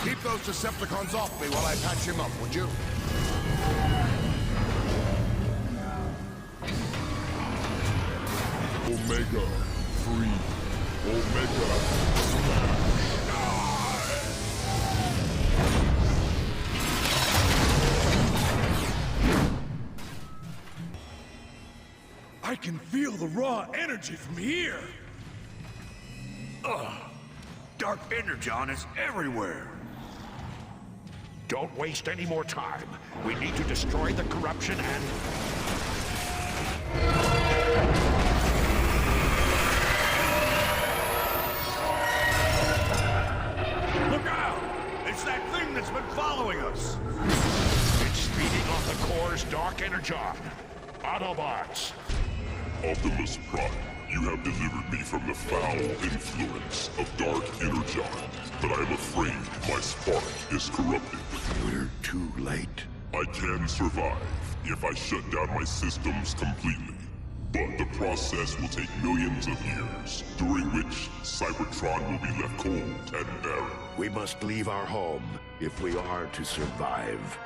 Keep those Decepticons off me while I patch him up, would you? Omega. Free. Omega. I can feel the raw energy from here! Ugh. Dark energon is everywhere. Don't waste any more time. We need to destroy the corruption and... Look out! It's that thing that's been following us! It's feeding on the core's dark energon. Autobots! Optimus Prime, you have delivered me from the foul influence of dark energon, but I am afraid my spark is corrupted. We're too late. I can survive if I shut down my systems completely, but the process will take millions of years, during which Cybertron will be left cold and barren. We must leave our home if we are to survive.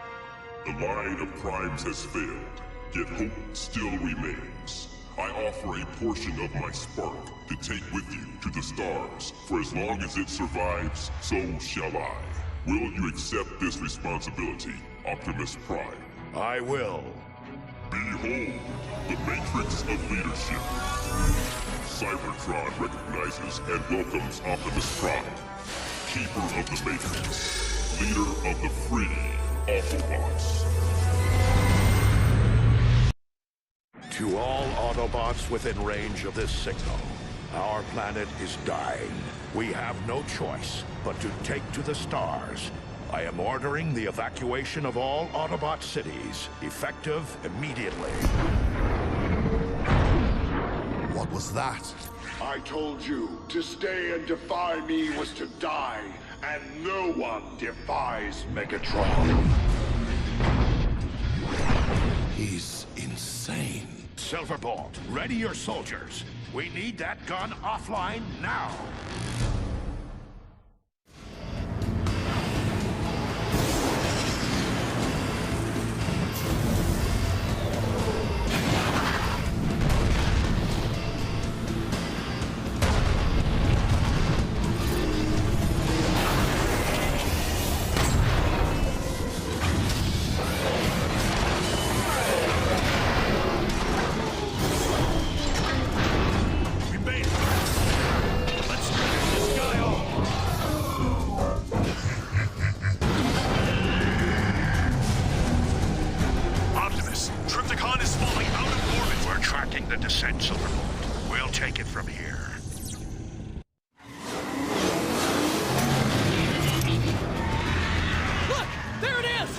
The line of primes has failed, yet hope still remains. I offer a portion of my spark to take with you to the stars. For as long as it survives, so shall I. Will you accept this responsibility, Optimus Prime? I will. Behold, the Matrix of Leadership. Cybertron recognizes and welcomes Optimus Prime, Keeper of the Matrix, Leader of the Free Autobots. To all Autobots within range of this signal, our planet is dying. We have no choice but to take to the stars. I am ordering the evacuation of all Autobot cities, effective immediately. What was that? I told you, to stay and defy me was to die, and no one defies Megatron. He's insane. Silverbolt, ready your soldiers. We need that gun offline now. The descent, Silverbolt. We'll take it from here. Look! There it is!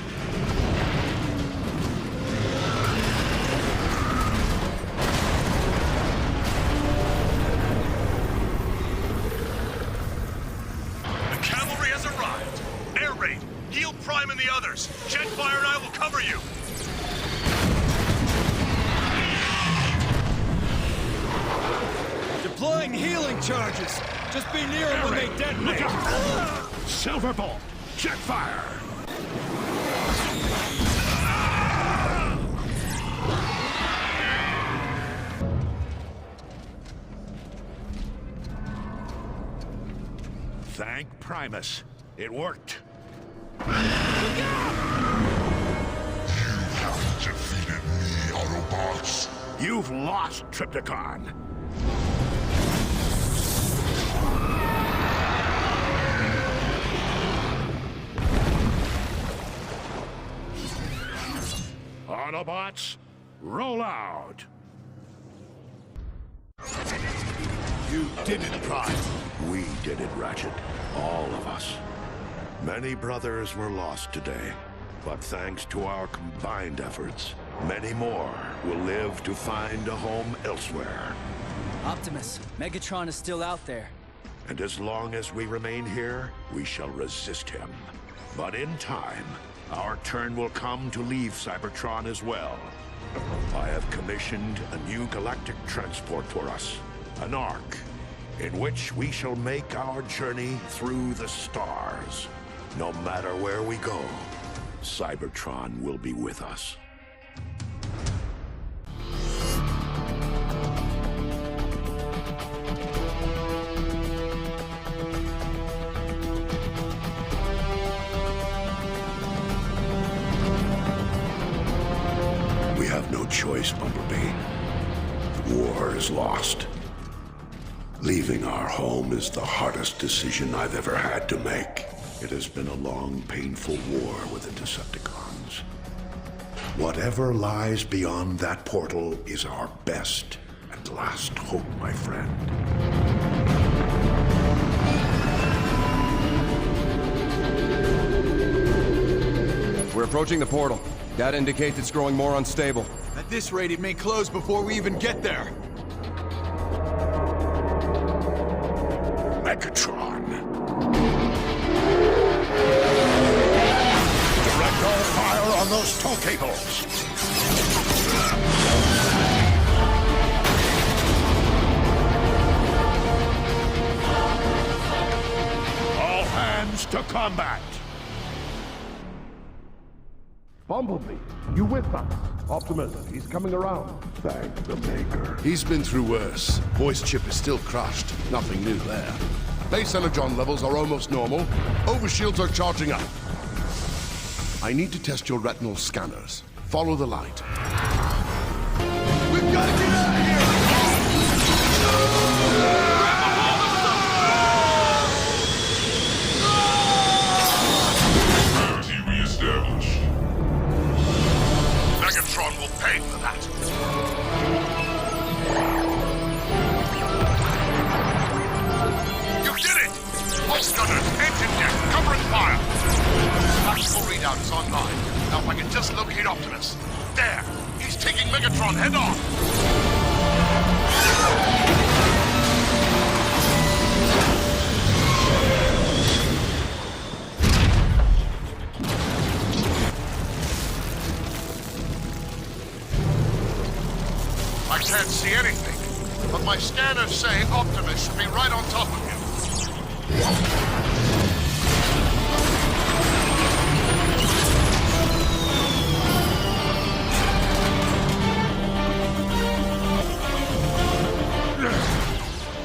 The cavalry has arrived. Air raid. Heal Prime and the others. Jetfire and I will cover you. Deploying healing charges. Just be near them when they detonate. Silverbolt, Jetfire. Thank Primus. It worked. You have You've lost, Trypticon. Autobots, roll out. You did it, Prime. We did it, Ratchet. All of us. Many brothers were lost today, but thanks to our combined efforts, many more will live to find a home elsewhere. Optimus, Megatron is still out there. And as long as we remain here, we shall resist him. But in time, our turn will come to leave Cybertron as well. I have commissioned a new galactic transport for us, an Ark, in which we shall make our journey through the stars. No matter where we go, Cybertron will be with us. We have no choice, Bumblebee. The war is lost. Leaving our home is the hardest decision I've ever had to make. It has been a long, painful war with the Decepticons. Whatever lies beyond that portal is our best and last hope, my friend. We're approaching the portal. Data indicates it's growing more unstable. At this rate, it may close before we even get there. Megatron. Direct all fire on those tow cables. All hands to combat. Bumblebee, you with us? Optimus, he's coming around. Thank the Maker. He's been through worse. Voice chip is still crushed. Nothing new there. Base energon levels are almost normal. Overshields are charging up. I need to test your retinal scanners. Follow the light. We've got to get out of here! Priority reestablished. Megatron will pay for that. You did it! Pulse gunners, engine deck, covering fire! Tactical readout is online. Now if I can just locate Optimus. There! He's taking Megatron head on! I can't see anything, but my scanners say Optimus should be right on top of him.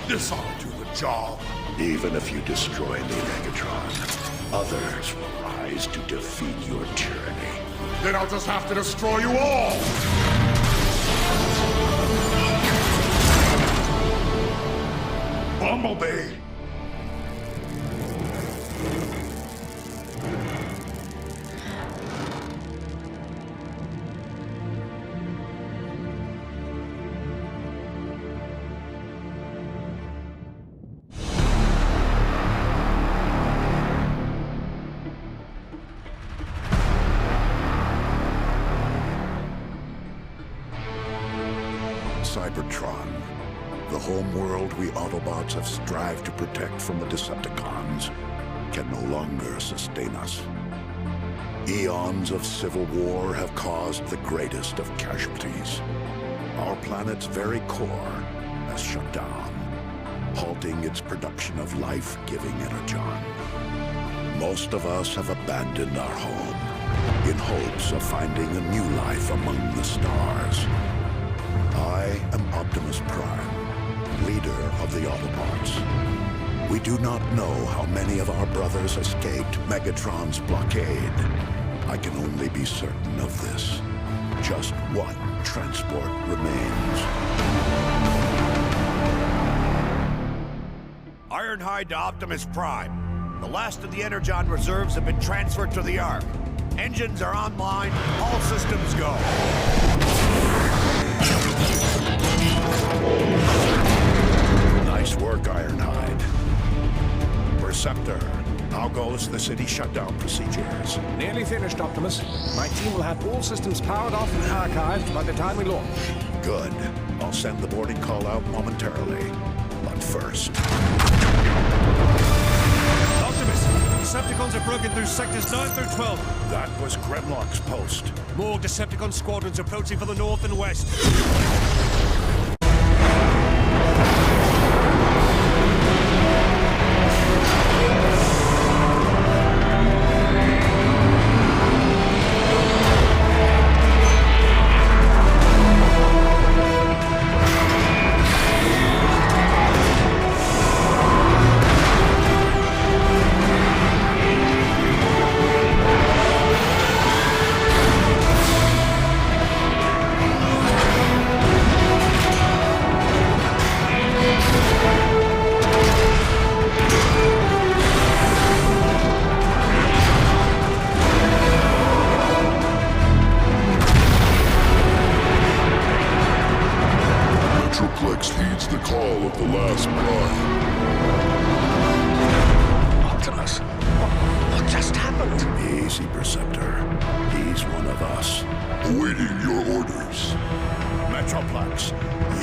This ought to do the job. Even if you destroy me, Megatron, others will rise to defeat your tyranny. Then I'll just have to destroy you all! Bumblebee! Cybertron, the home world we Autobots have strived to protect from the Decepticons, can no longer sustain us. Eons of civil war have caused the greatest of casualties. Our planet's very core has shut down, halting its production of life-giving energon. Most of us have abandoned our home in hopes of finding a new life among the stars. I am Optimus Prime, leader of the Autobots. We do not know how many of our brothers escaped Megatron's blockade. I can only be certain of this. Just one transport remains. Ironhide to Optimus Prime. The last of the Energon reserves have been transferred to the Ark. Engines are online, all systems go. Nice work, Ironhide. Perceptor, how goes the city shutdown procedures? Nearly finished, Optimus. My team will have all systems powered off and archived by the time we launch. Good. I'll send the boarding call out momentarily. But first... Optimus, Decepticons have broken through sectors 9 through 12. That was Grimlock's post. More Decepticon squadrons approaching from the north and west. heeds the call of the last prime. Optimus, what just happened? Easy, Perceptor. He's one of us. Awaiting your orders. Metroplex,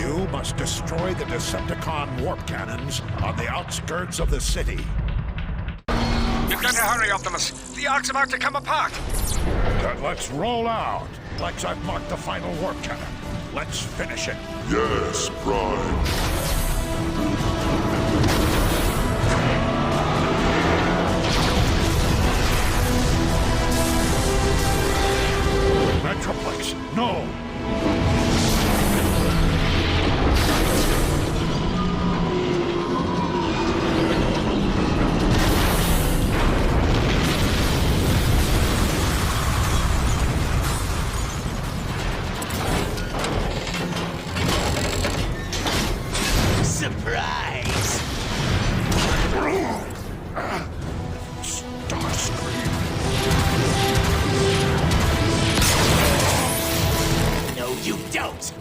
you must destroy the Decepticon warp cannons on the outskirts of the city. You've got to hurry, Optimus. The Ark's about to come apart. Then let's roll out. Lex, I've marked the final warp cannon. Let's finish it. Yes, Prime. Metroplex, no! Surprise! No, you don't!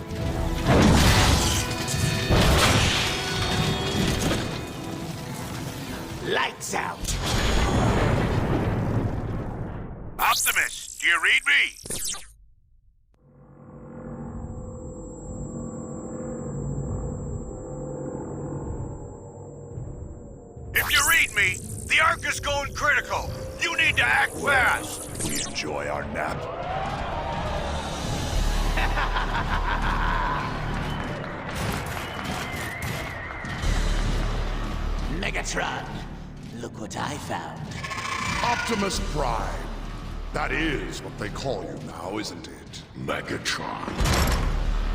Lights out! Optimus, do you read me? If you read me, the Ark is going critical. You need to act fast. We enjoy our nap. Megatron, look what I found. Optimus Prime. That is what they call you now, isn't it? Megatron.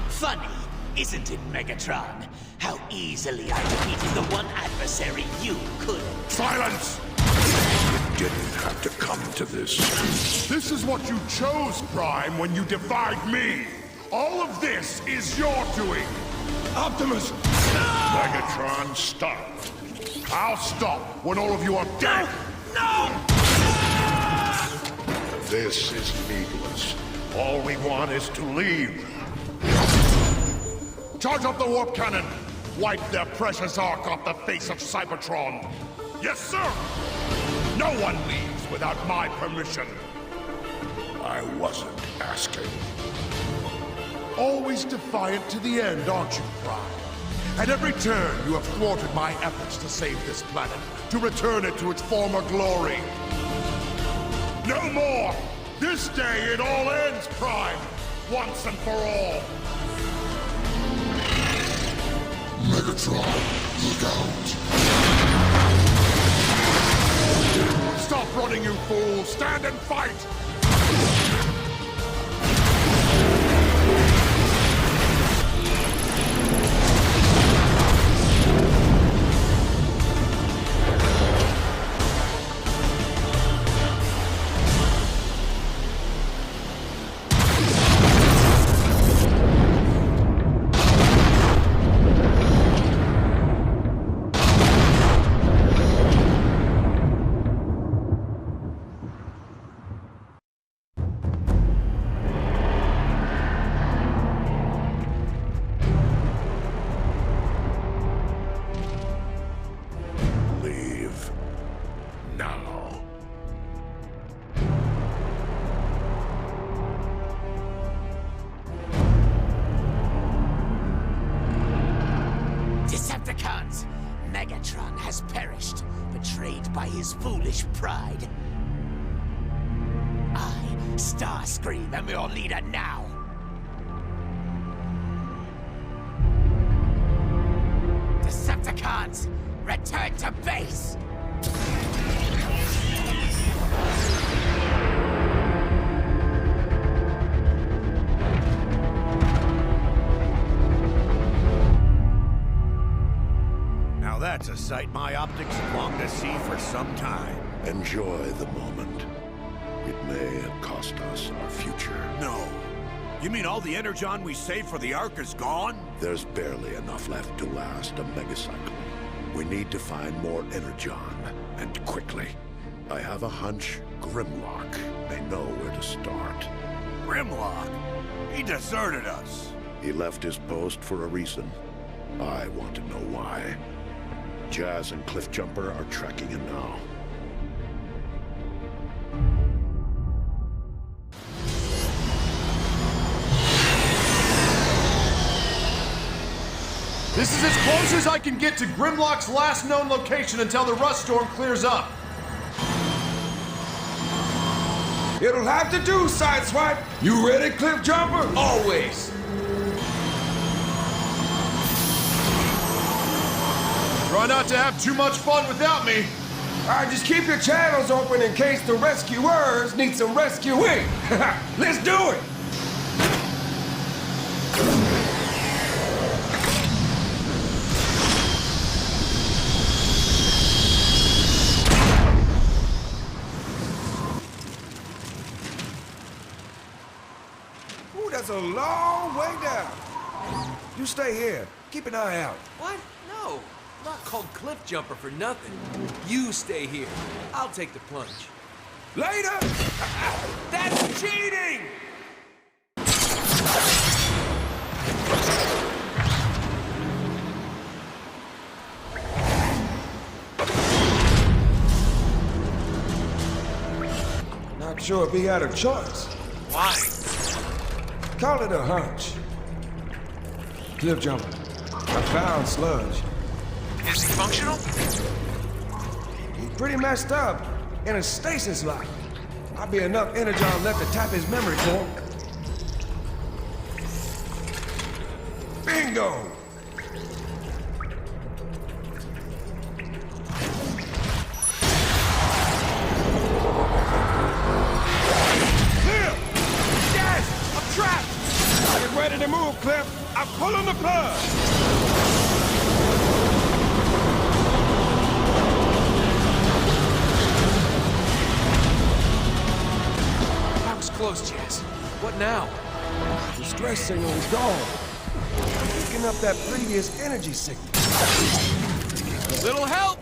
Funny, isn't it, Megatron? How easily I defeated the one adversary you couldn't. Silence! You didn't have to come to this. This is what you chose, Prime, when you defied me. All of this is your doing. Optimus! Megatron, stop. I'll stop when all of you are dead. No! This is needless. All we want is to leave. Charge up the warp cannon. Wipe their precious Ark off the face of Cybertron. Yes, sir! No one leaves without my permission. I wasn't asking. Always defiant to the end, aren't you, Prime? At every turn, you have thwarted my efforts to save this planet, to return it to its former glory. No more! This day it all ends, Prime! Once and for all! Megatron, look out. Stop running, you fool! Stand and fight! has perished, betrayed by his foolish pride. I, Starscream, am your leader now. Decepticons, return to base! Now that's a sight my optics have longed to see for some time. Enjoy the moment. It may cost us our future. No. You mean all the energon we saved for the Ark is gone? There's barely enough left to last a megacycle. We need to find more energon, and quickly. I have a hunch Grimlock may know where to start. Grimlock? He deserted us. He left his post for a reason. I want to know why. Jazz and Cliffjumper are tracking him now. This is as close as I can get to Grimlock's last known location until the rust storm clears up. It'll have to do, Sideswipe. You ready, Cliffjumper? Always. Try not to have too much fun without me. All right, just keep your channels open in case the rescuers need some rescuing. Let's do it. That's a long way down. You stay here. Keep an eye out. What? No. I'm not called Cliffjumper for nothing. You stay here. I'll take the plunge. Later! That's cheating! Not sure if he had a choice. Why? Call it a hunch. Cliffjumper, I found Sludge. Is he functional? He's pretty messed up in a stasis lock. Might be enough energon left to tap his memory core. Bingo! Trapped! Get ready to move, Cliff. I'm pulling the plug. That was close, Jazz. What now? The stress signal is gone. Picking up that previous energy signal. A little help!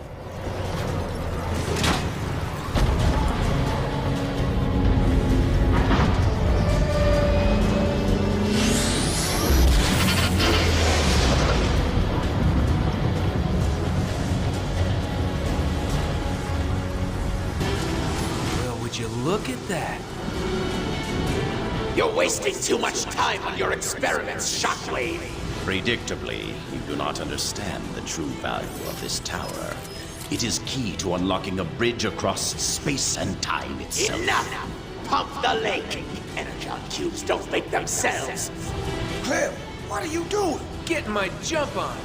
Look at that. You're wasting too much time on your experiments, Shockwave. Predictably, you do not understand the true value of this tower. It is key to unlocking a bridge across space and time itself. Enough! Pump the lake! Energon cubes don't make themselves. Cliff, what are you doing? Getting my jump on.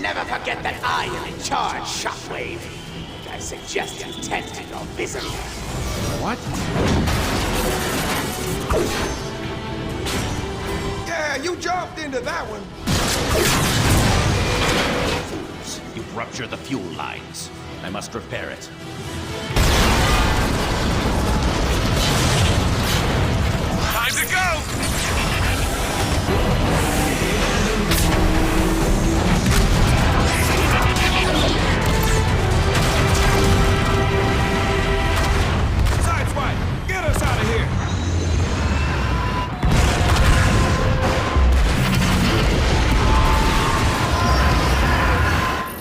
Never forget that I am in charge, Shockwave. I suggest you tend to your visitor. What? Yeah, you jumped into that one. Fools, you've ruptured the fuel lines. I must repair it. Time to go! Get us out of here!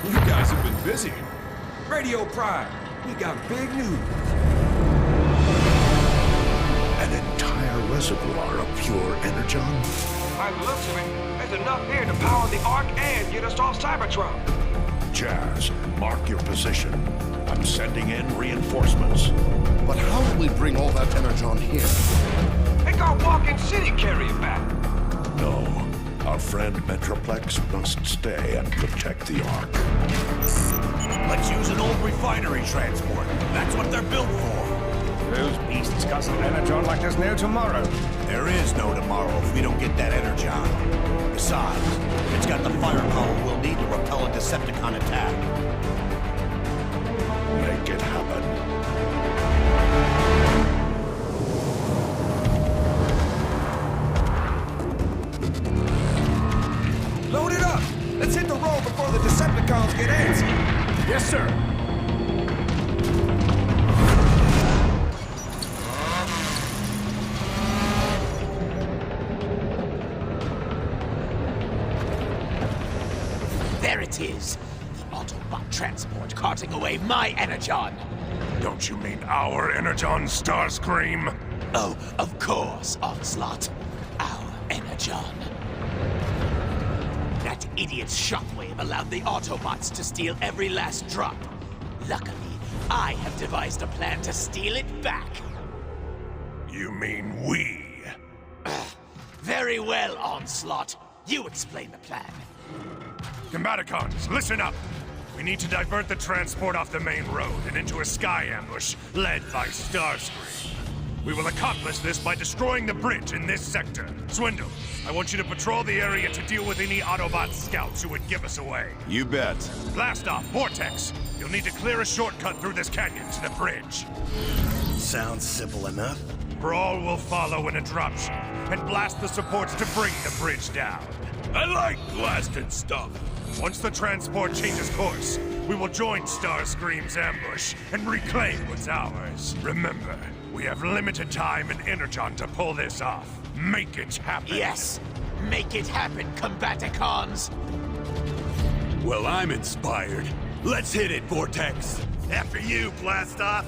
You guys have been busy. Radio Prime, we got big news. An entire reservoir of pure energon? By the looks of it, there's enough here to power the Ark and get us off Cybertron. jazz. Mark your position. I'm sending in reinforcements. But how do we bring all that energon here? Make our walking city carry it back. No. Our friend Metroplex must stay and protect the Ark. Let's use an old refinery transport. That's what they're built for. Those beasts guzzle energon like there's no tomorrow. There is no tomorrow if we don't get that energon. Besides, it's got the firepower we'll need to repel a Decepticon attack. Make it happen. Load it up! Let's hit the road before the Decepticons get antsy. Yes, sir. There it is. The Autobot transport carting away my energon. Don't you mean our energon, Starscream? Oh, of course, Onslaught. Our energon. That idiot's shockwave allowed the Autobots to steal every last drop. Luckily, I have devised a plan to steal it back. You mean we? Very well, Onslaught. You explain the plan. Combaticons, listen up! We need to divert the transport off the main road and into a sky ambush led by Starscream. We will accomplish this by destroying the bridge in this sector. Swindle, I want you to patrol the area to deal with any Autobot scouts who would give us away. You bet. Blast off, Vortex! You'll need to clear a shortcut through this canyon to the bridge. Sounds simple enough. Brawl will follow in a dropship and blast the supports to bring the bridge down. I like blasting stuff. Once the transport changes course, we will join Starscream's ambush and reclaim what's ours. Remember, we have limited time and energon to pull this off. Make it happen. Yes, make it happen, Combaticons. Well, I'm inspired. Let's hit it, Vortex. After you, blast off.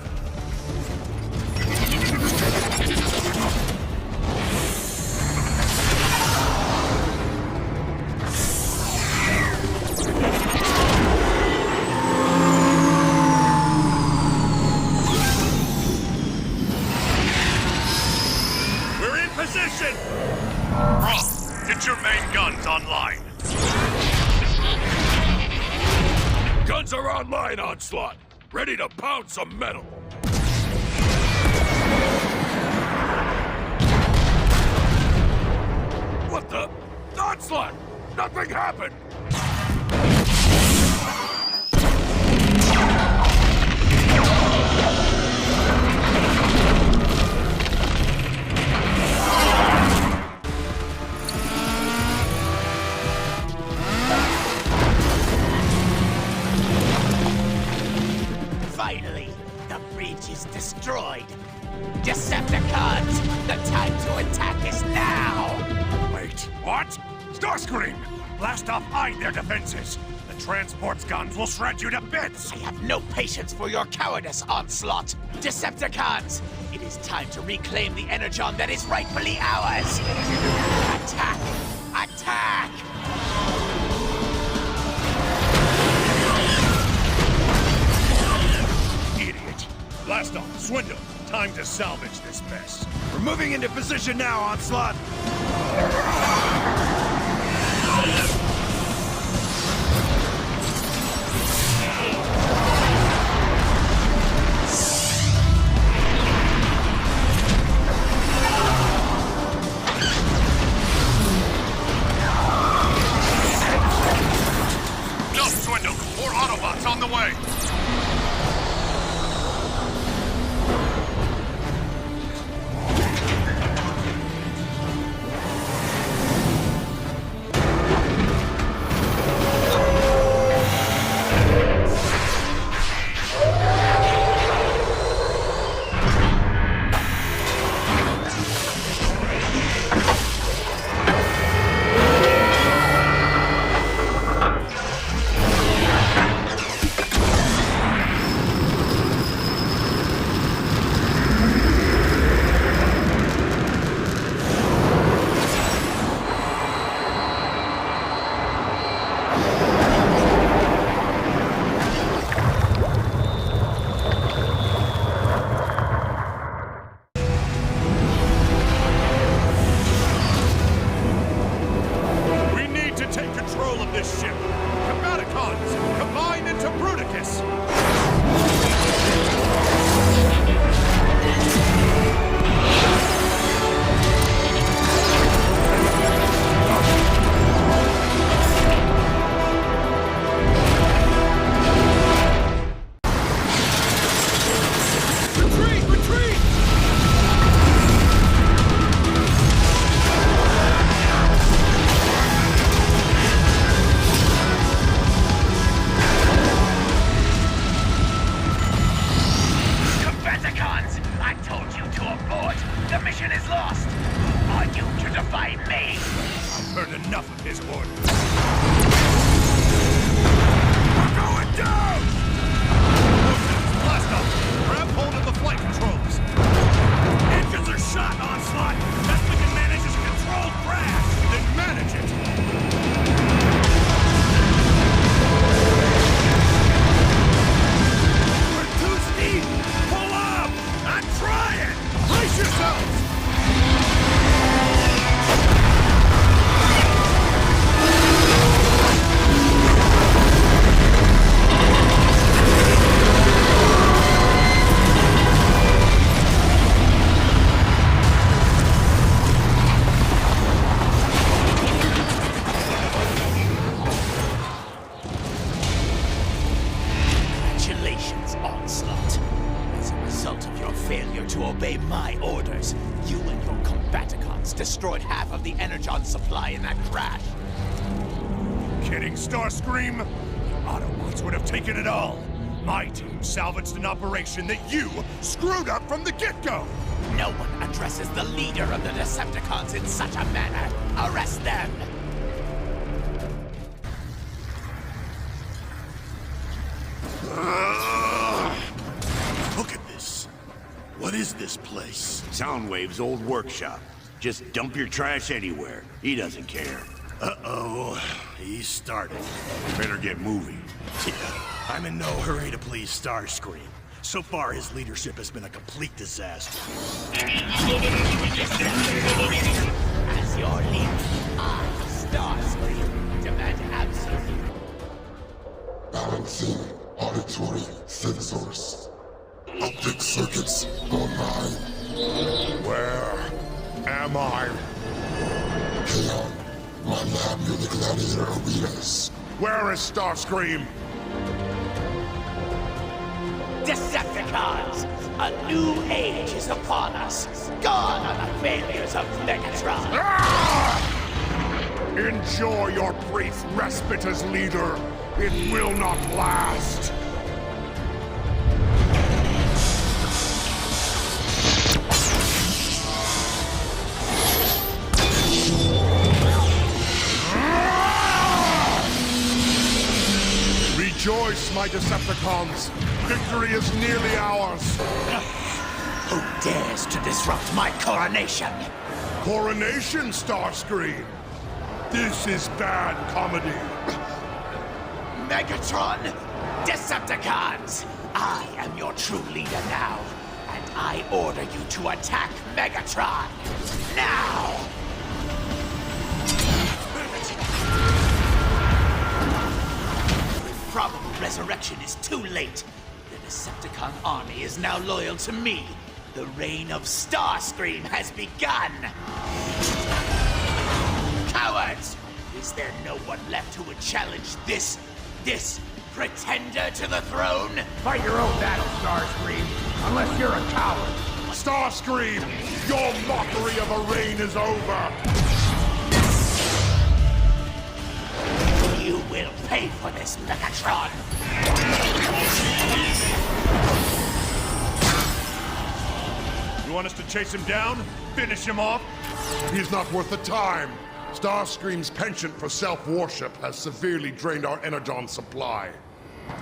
We're in position! Roth, get your main guns online. Guns are online, Onslaught. Ready to pound some metal. What the? Onslaught! Nothing happened! Finally, the bridge is destroyed. Decepticons, the time to attack is now! Wait, what? Starscream! Blast off hide their defenses! The transport's guns will shred you to bits! I have no patience for your cowardice, Onslaught! Decepticons, it is time to reclaim the energon that is rightfully ours! Attack! Attack! Idiot! Blast off, Swindle! Time to salvage this mess. We're moving into position now, Onslaught. Go, Swindle! More Autobots on the way! for you to defy me! I've heard enough of his orders. We're going down! Blast off! Grab hold of the flight controls! Engines are shot, Onslaught! Best we can manage is controlled crash! Then manage it! We're too steep! Pull up! I'm trying! Brace yourselves! Congratulations, Onslaught. As a result of your failure to obey my orders, you and your combaticons destroyed half of the energon supply in that crash. Kidding, Starscream? The Autobots would have taken it all. My team salvaged an operation that you screwed up from the get-go! No one addresses the leader of the Decepticons in such a manner. Arrest them! Look at this. What is this place? Soundwave's old workshop. Just dump your trash anywhere. He doesn't care. Uh-oh. He started. Better get moving. I'm in no hurry to please Starscream. So far, his leadership has been a complete disaster. As your leader, I, Starscream, demand absolute. Balancing auditory sensors. Optic circuits online. Where am I? Hail, my lab near the gladiator arenas. Where is Starscream? Decepticons! A new age is upon us. Gone are the failures of Megatron. Enjoy your brief respite as leader. It will not last. Rejoice, my Decepticons! Victory is nearly ours! Who dares to disrupt my coronation? Coronation, Starscream! This is bad comedy! Megatron! Decepticons! I am your true leader now, and I order you to attack Megatron! Now! Probable resurrection is too late. The Decepticon army is now loyal to me. The reign of Starscream has begun! Cowards! Is there no one left who would challenge this pretender to the throne? Fight your own battle, Starscream, unless you're a coward. Starscream, your mockery of a reign is over. You will pay for this, Megatron! You want us to chase him down? Finish him off? He's not worth the time. Starscream's penchant for self-worship has severely drained our energon supply.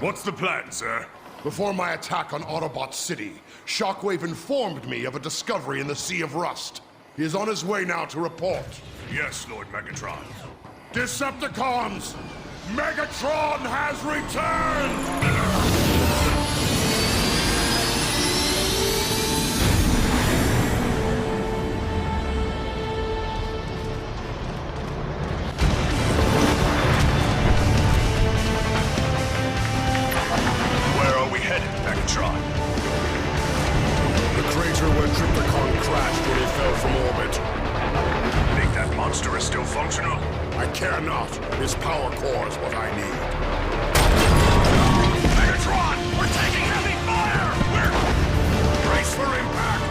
What's the plan, sir? Before my attack on Autobot City, Shockwave informed me of a discovery in the Sea of Rust. He is on his way now to report. Yes, Lord Megatron. Decepticons! Megatron has returned! Where are we headed, Megatron? The crater where Tripticon crashed when he fell from orbit. Think that monster is still functional? I care not. His power core is what I need. Megatron! We're taking heavy fire! Brace for impact!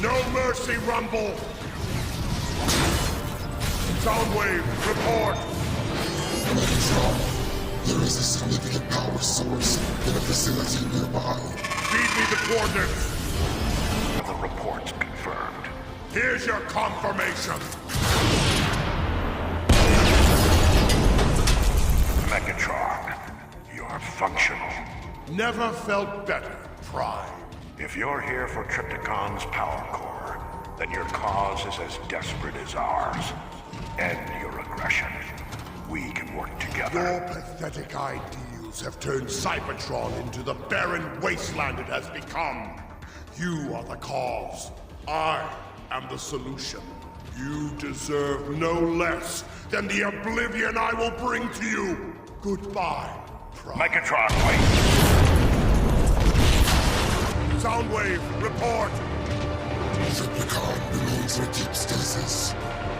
No mercy, Rumble! Soundwave, report! Megatron, there is a significant power source behind. Feed me the coordinates. The report's confirmed. Here's your confirmation. Megatron, you're functional. Never felt better, Prime. If you're here for Trypticon's power core, then your cause is as desperate as ours. End your aggression. We can work together. Your pathetic ideals have turned Cybertron into the barren wasteland it has become. You are the cause. I am the solution. You deserve no less than the oblivion I will bring to you. Goodbye, Prime. Megatron, wait! Soundwave, report! Trypticon remains in deep stasis.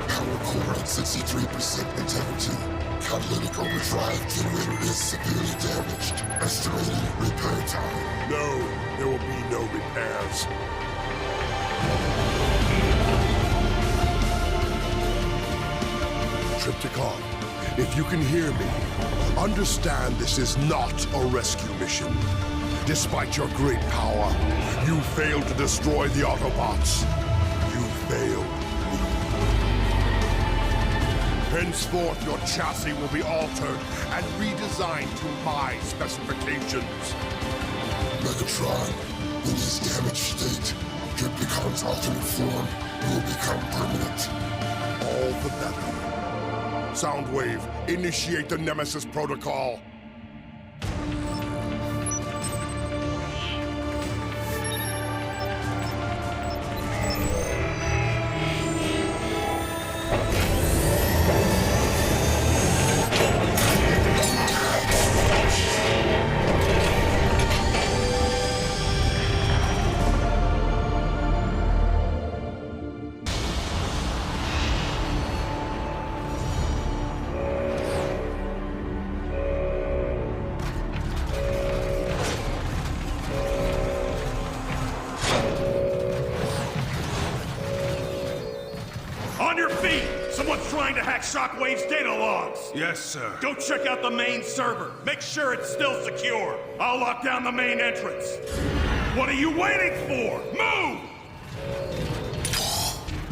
Power core at 63% integrity. Catalytic overdrive generator is severely damaged. Estimated repair time. No, there will be no repairs. Trypticon, if you can hear me, understand this is not a rescue mission. Despite your great power, you failed to destroy the Autobots. You failed me. Henceforth, your chassis will be altered and redesigned to my specifications. Megatron, in his damaged state, Trypticon's alternate form will become permanent. All the better. Soundwave, initiate the Nemesis protocol. Shockwave's data logs. Yes, sir. Go check out the main server. Make sure it's still secure. I'll lock down the main entrance. What are you waiting for? Move!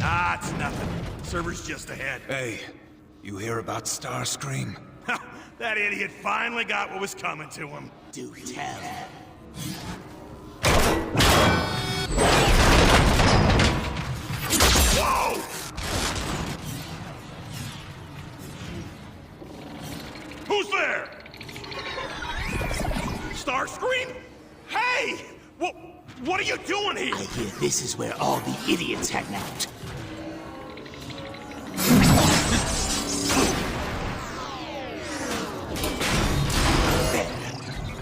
Ah, it's nothing. Server's just ahead. Hey, you hear about Starscream? That idiot finally got what was coming to him. Do tell. Whoa! Who's there? Starscream? Hey! What are you doing here? I hear this is where all the idiots hang out. There.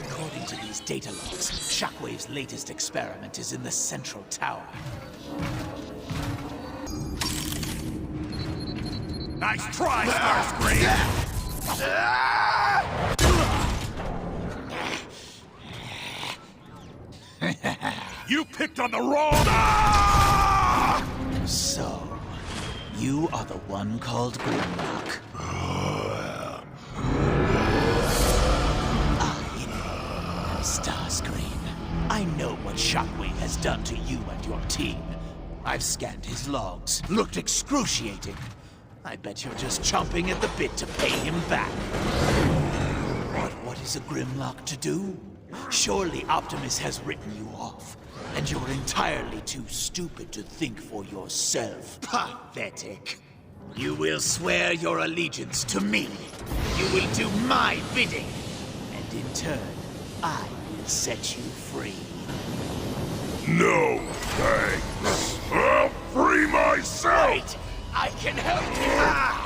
According to these data logs, Shockwave's latest experiment is in the central tower. Nice try, Starscream! You picked on the wrong... So, you are the one called Grimlock. Starscream, I know what Shockwave has done to you and your team. I've scanned his logs. Looked excruciating. I bet you're just chomping at the bit to pay him back. But what is a Grimlock to do? Surely Optimus has written you off, and you're entirely too stupid to think for yourself. Pathetic. You will swear your allegiance to me. You will do my bidding. And in turn, I will set you free. No, thanks. I'll free myself! Wait! I can help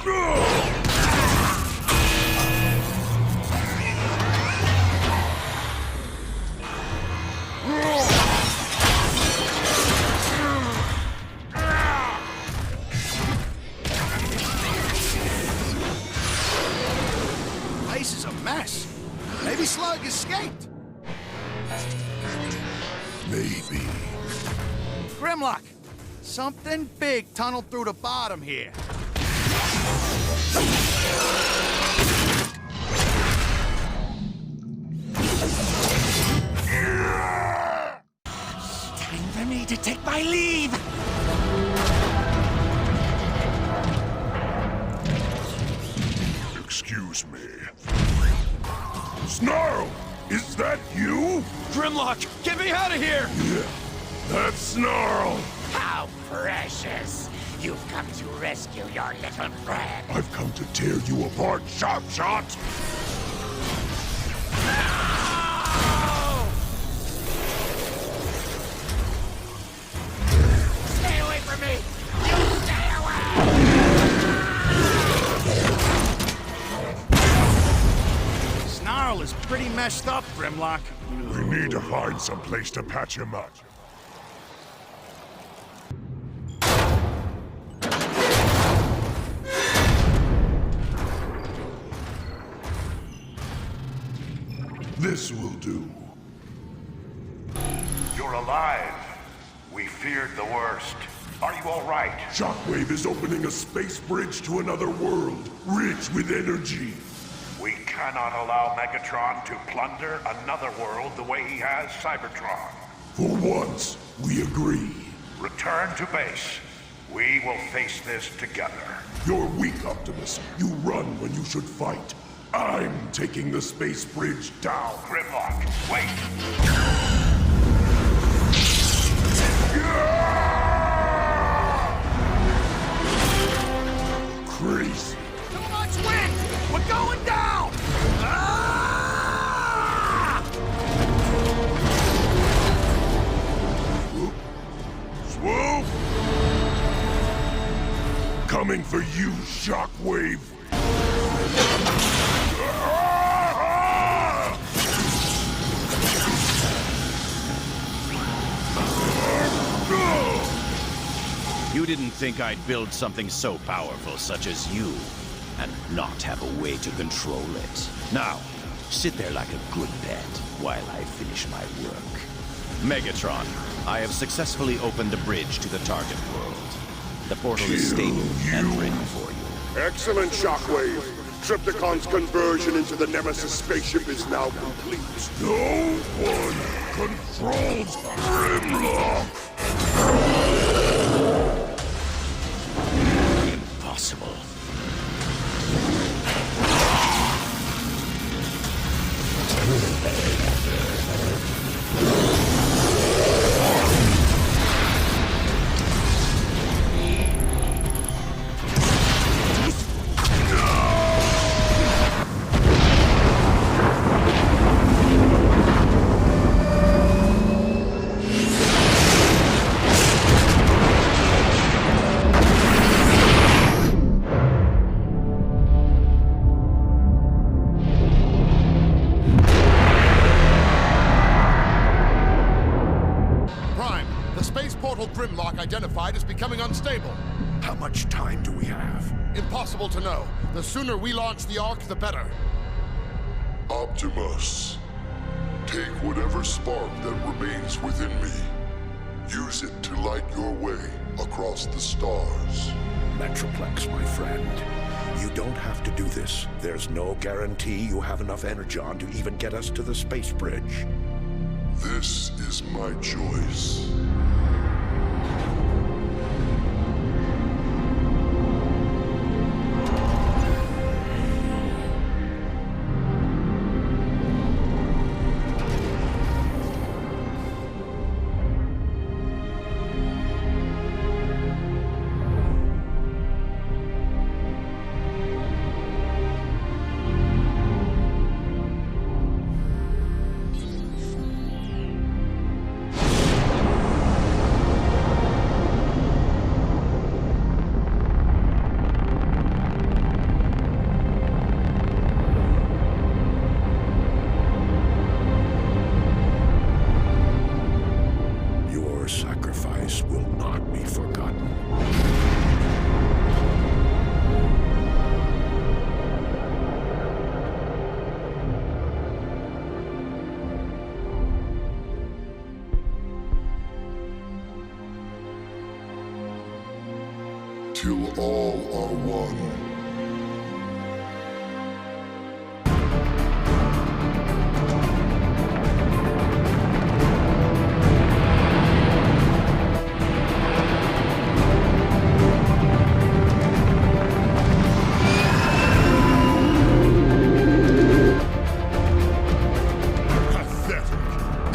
you! Place is a mess. Maybe Slug escaped. Maybe. Grimlock, something big tunneled through the bottom here. to take my leave! Excuse me. Snarl! Is that you? Grimlock, get me out of here! Yeah, that's Snarl! How precious! You've come to rescue your little friend. I've come to tear you apart, Sharpshot! Stay away from me! You stay away! Snarl is pretty messed up, Grimlock. We need to find some place to patch him up. This will do. You're alive. We feared the worst. Are you all right? Shockwave is opening a space bridge to another world, rich with energy. We cannot allow Megatron to plunder another world the way he has Cybertron. For once, we agree. Return to base. We will face this together. You're weak, Optimus. You run when you should fight. I'm taking the space bridge down. Grimlock, wait! Crazy. Too much wind! We're going down! Ah! Swoop! Coming for you, Shockwave! You didn't think I'd build something so powerful such as you, and not have a way to control it. Now, sit there like a good pet while I finish my work. Megatron, I have successfully opened the bridge to the target world. The portal is stable and ready for you. Excellent, Shockwave. Trypticon's conversion into the Nemesis spaceship is now complete. No one controls Grimlock! Impossible. Grimlock identified as becoming unstable. How much time do we have? Impossible to know. The sooner we launch the Ark, the better. Optimus, take whatever spark that remains within me. Use it to light your way across the stars. Metroplex, my friend. You don't have to do this. There's no guarantee you have enough energon to even get us to the space bridge. This is my choice. Till all are one.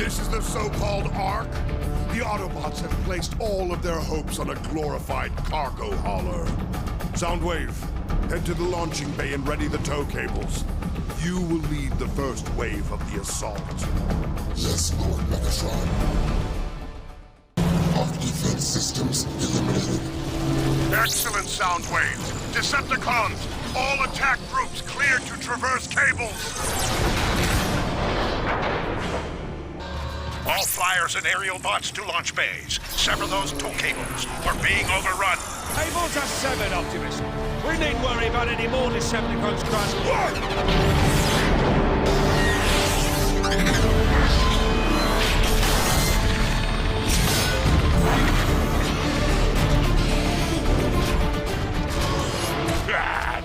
This is the so-called Ark? The Autobots have placed all of their hopes on a glorified cargo hauler. Soundwave, head to the launching bay and ready the tow cables. You will lead the first wave of the assault. Yes, Lord Megatron. All defense systems eliminated. Excellent, Soundwave. Decepticons, all attack groups cleared to traverse cables. All flyers and aerial bots to launch bays. Sever those tow cables. We're being overrun. Cables are severed, Optimus. We needn't worry about any more Decepticons crossing.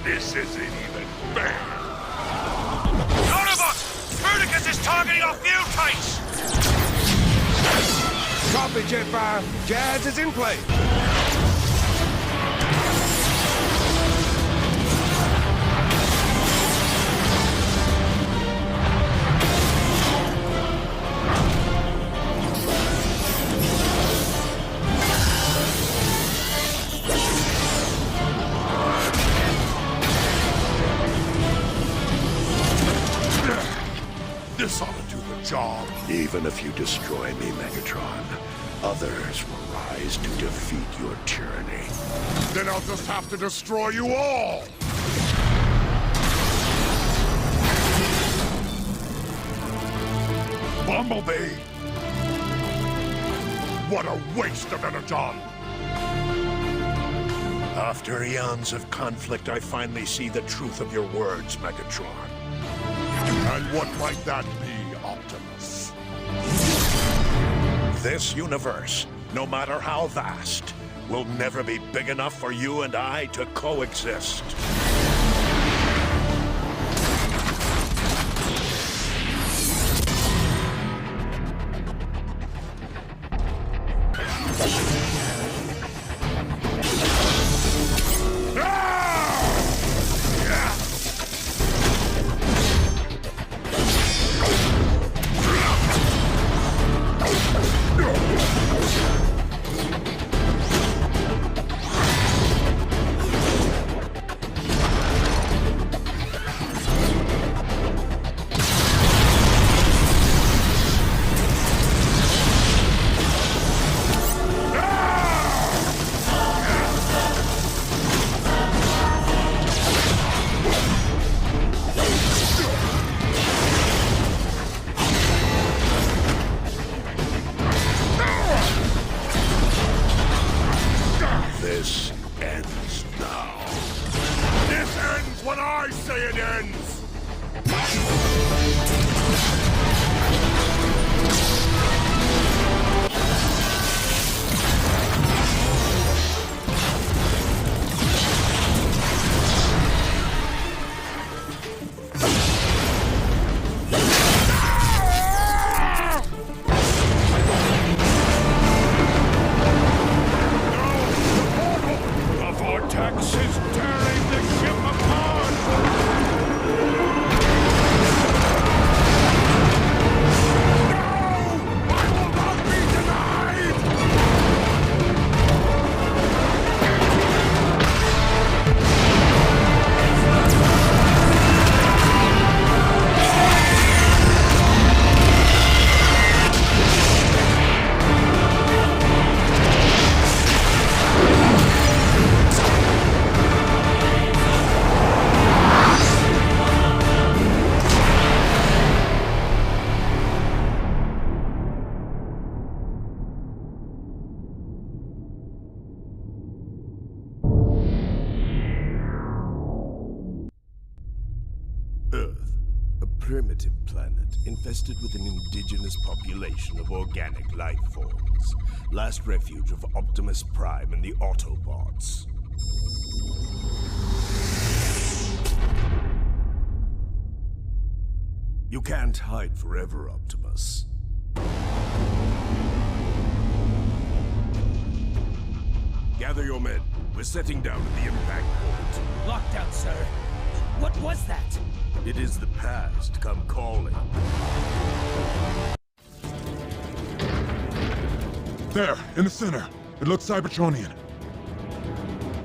This isn't even fair. Autobots! Verticus is targeting our fuel tanks! Copy, Jetfire. Jazz is in play. This ought to do the job. Even if you destroy me, Megatron, others will rise to defeat your tyranny. Then I'll just have to destroy you all! Bumblebee! What a waste of energon! After eons of conflict, I finally see the truth of your words, Megatron. And what might that be, Optimus? This universe, no matter how vast, will never be big enough for you and I to coexist. This ends now. This ends when I say it ends! Primitive planet infested with an indigenous population of organic life forms. Last refuge of Optimus Prime and the Autobots. You can't hide forever, Optimus. Gather your men. We're setting down at the impact point. Lockdown, sir. What was that? It is the past come calling. There, in the center. It looks Cybertronian.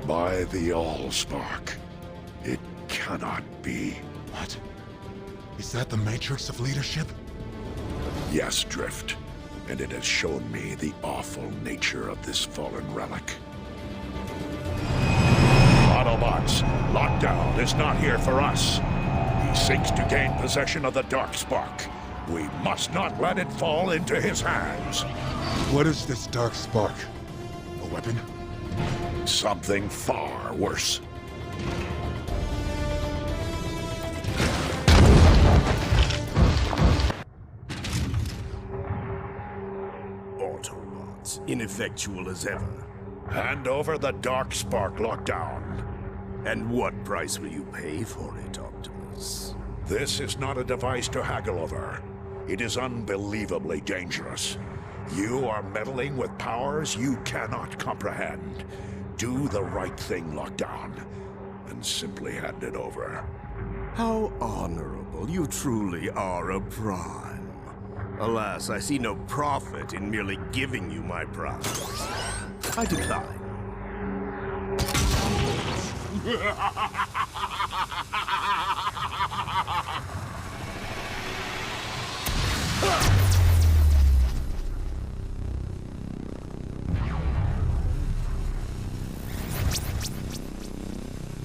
By the Allspark. It cannot be. What? Is that the Matrix of leadership? Yes, Drift. And it has shown me the awful nature of this fallen relic. Autobots, Lockdown is not here for us. He seeks to gain possession of the Darkspark. We must not let it fall into his hands. What is this Darkspark? A weapon? Something far worse. Autobots, ineffectual as ever. Hand over the Darkspark, Lockdown. And what price will you pay for it, Optimus? This is not a device to haggle over. It is unbelievably dangerous. You are meddling with powers you cannot comprehend. Do the right thing, Lockdown, and simply hand it over. How honorable. You truly are a prime. Alas, I see no profit in merely giving you my prize. I decline.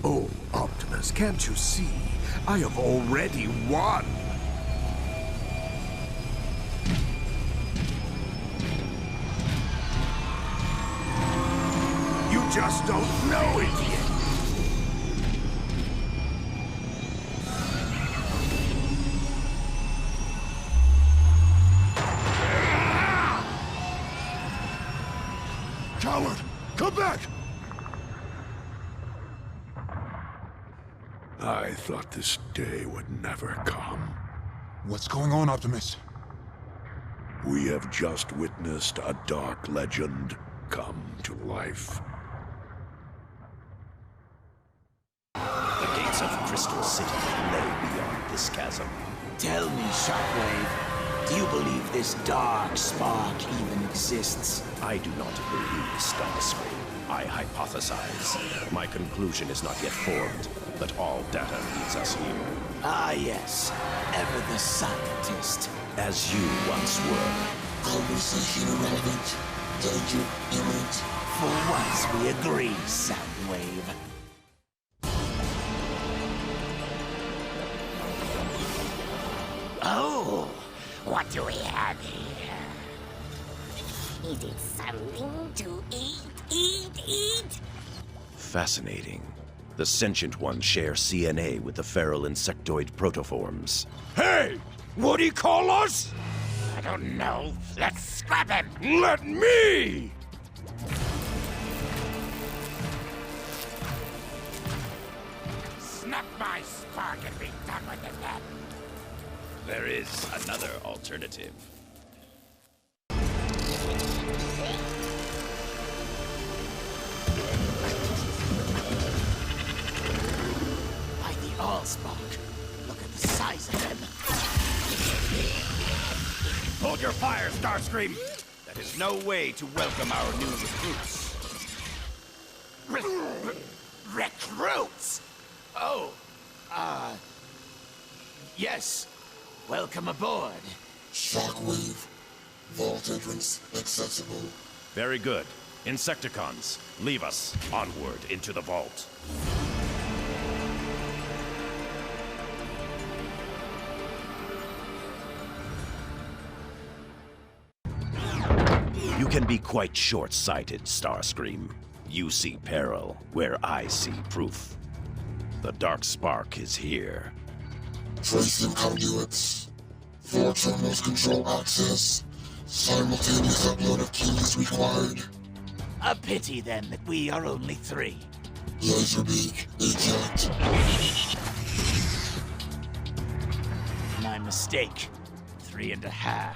Oh, Optimus, can't you see? I have already won! You just don't know it yet! Coward! Come back! I thought this day would never come. What's going on, Optimus? We have just witnessed a dark legend come to life. The gates of Crystal City lay beyond this chasm. Tell me, Shockwave, do you believe this dark spark even exists? I do not believe Starscream. I hypothesize. My conclusion is not yet formed, but all data leads us here. Ah, yes. Ever the scientist. As you once were. Conversation irrelevant. Danger imminent. For once we agree, Soundwave. Oh, what do we have here? Is it something to eat? Eat? Fascinating. The sentient ones share CNA with the feral insectoid protoforms. Hey! What do you call us? I don't know. Let's scrap him! Let me! Snap my spark and be done with it then. There is another alternative. By the Allspark. Look at the size of them. Hold your fire, Starscream! That is no way to welcome our new recruits. Recruits? Oh, yes. Welcome aboard. Shockwave. Vault entrance accessible. Very good. Insecticons, leave us onward into the vault. You can be quite short-sighted, Starscream. You see peril where I see proof. The dark spark is here. Tracing conduits. 4 terminals control access. Simultaneous upload of keys required. A pity, then, that we are only 3. Laserbeak, eject. My mistake. 3.5.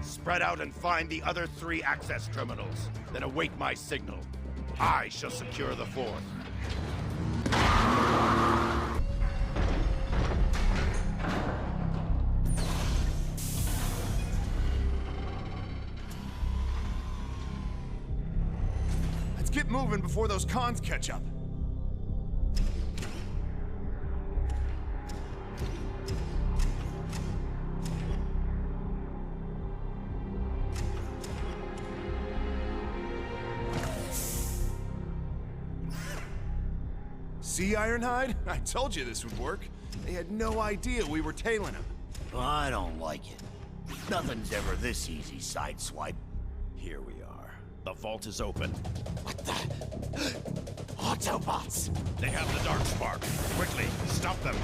Spread out and find the other 3 access terminals. Then await my signal. I shall secure the 4th. get moving before those cons catch up. See, Ironhide? I told you this would work. They had no idea we were tailing them. Well, I don't like it. Nothing's ever this easy, Sideswipe. Here we are. The vault is open. What the? Autobots! They have the dark spark. Quickly, stop them.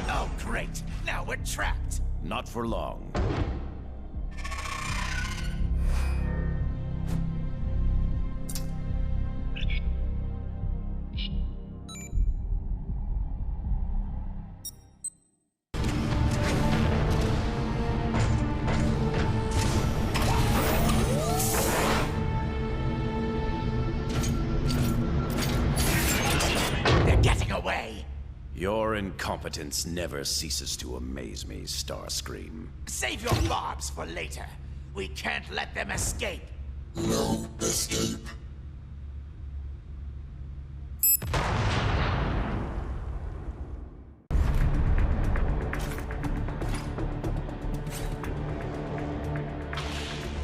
Oh, great. Now we're trapped. Not for long. Your incompetence never ceases to amaze me, Starscream. Save your barbs for later. We can't let them escape. No escape.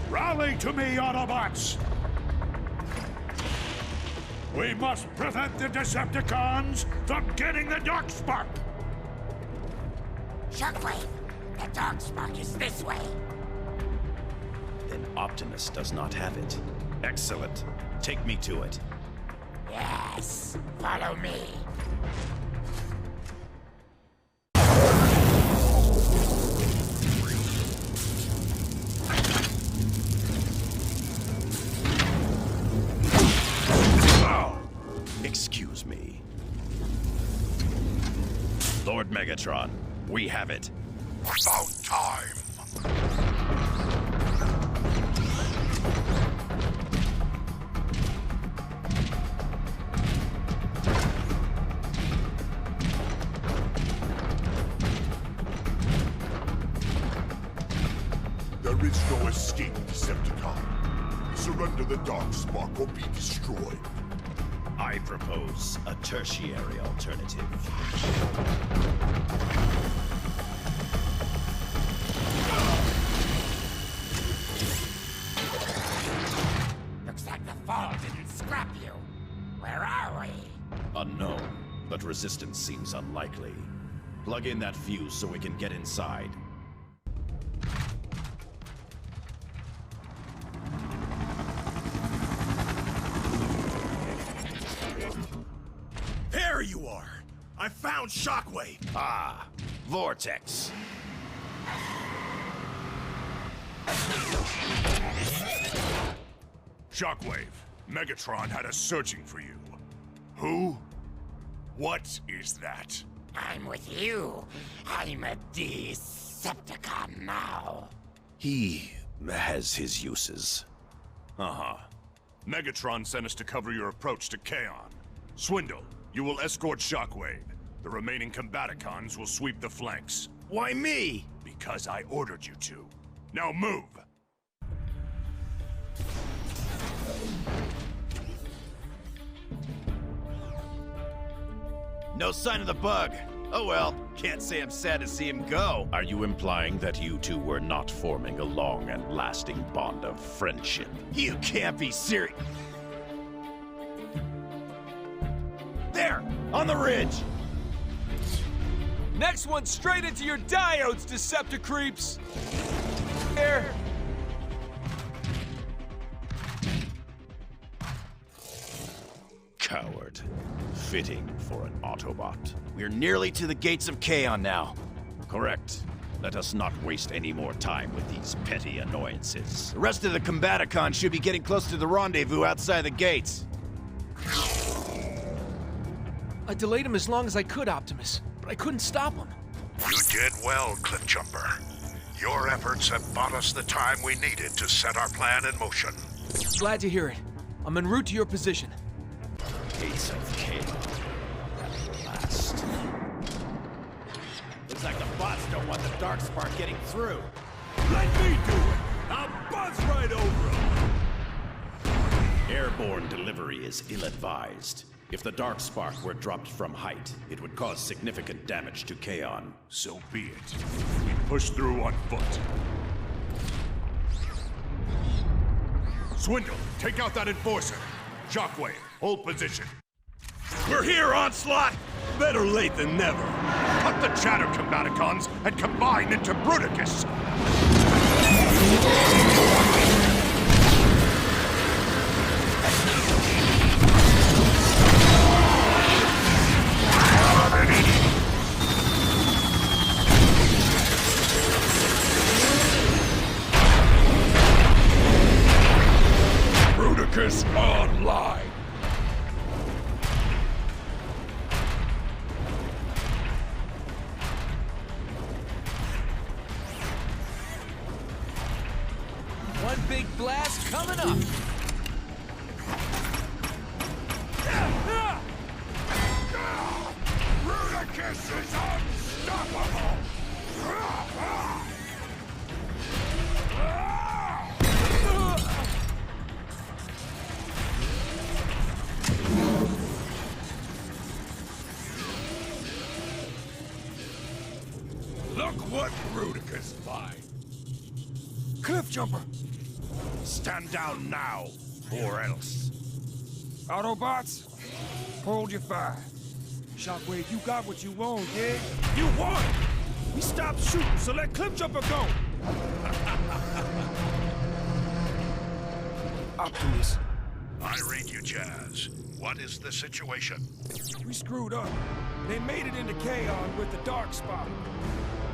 Rally to me, Autobots! We must prevent the Decepticons from getting the dark spark! Shockwave! The dark spark is this way! Then Optimus does not have it. Excellent. Take me to it. Yes! Follow me! Excuse me. Lord Megatron, we have it. About time. There is no escape, Decepticon. Surrender the dark spark or be destroyed. I propose a tertiary alternative. Looks like the fall didn't scrap you. Where are we? Unknown, but resistance seems unlikely. Plug in that fuse so we can get inside. There you are! I found Shockwave! Ah, Vortex. Shockwave, Megatron had us searching for you. Who? What is that? I'm with you. I'm a Decepticon now. He has his uses. Uh-huh. Megatron sent us to cover your approach to Kaon. Swindle, you will escort Shockwave. The remaining Combaticons will sweep the flanks. Why me? Because I ordered you to. Now move! No sign of the bug. Oh well, can't say I'm sad to see him go. Are you implying that you two were not forming a long and lasting bond of friendship? You can't be serious. There! On the ridge! Next one straight into your diodes, Decepticreeps! There! Coward. Fitting for an Autobot. We're nearly to the gates of Kaon now. Correct. Let us not waste any more time with these petty annoyances. The rest of the Combaticons should be getting close to the rendezvous outside the gates. I delayed him as long as I could, Optimus, but I couldn't stop him. You did well, Cliffjumper. Your efforts have bought us the time we needed to set our plan in motion. Glad to hear it. I'm en route to your position. Gates of Kaon. At last. Looks like the bots don't want the dark spark getting through. Lay mind me do it? I'll buzz right over him. Airborne delivery is ill-advised. If the dark spark were dropped from height, it would cause significant damage to Kaon. So be it. We push through on foot. Swindle, take out that enforcer. Shockwave, hold position. We're here, Onslaught! Better late than never. Cut the chatter, Combaticons, and combine into Bruticus! Bruticus online! One big blast coming up. Bruticus is unstoppable! Look what Bruticus finds! Cliff jumper! Stand down now, or else. Autobots, hold your fire. Shockwave, you got what you want, yeah? You won! We stopped shooting, so let Cliff Jumper go! Optimus. I read you, Jazz. What is the situation? We screwed up. They made it into Kaon with the dark spot.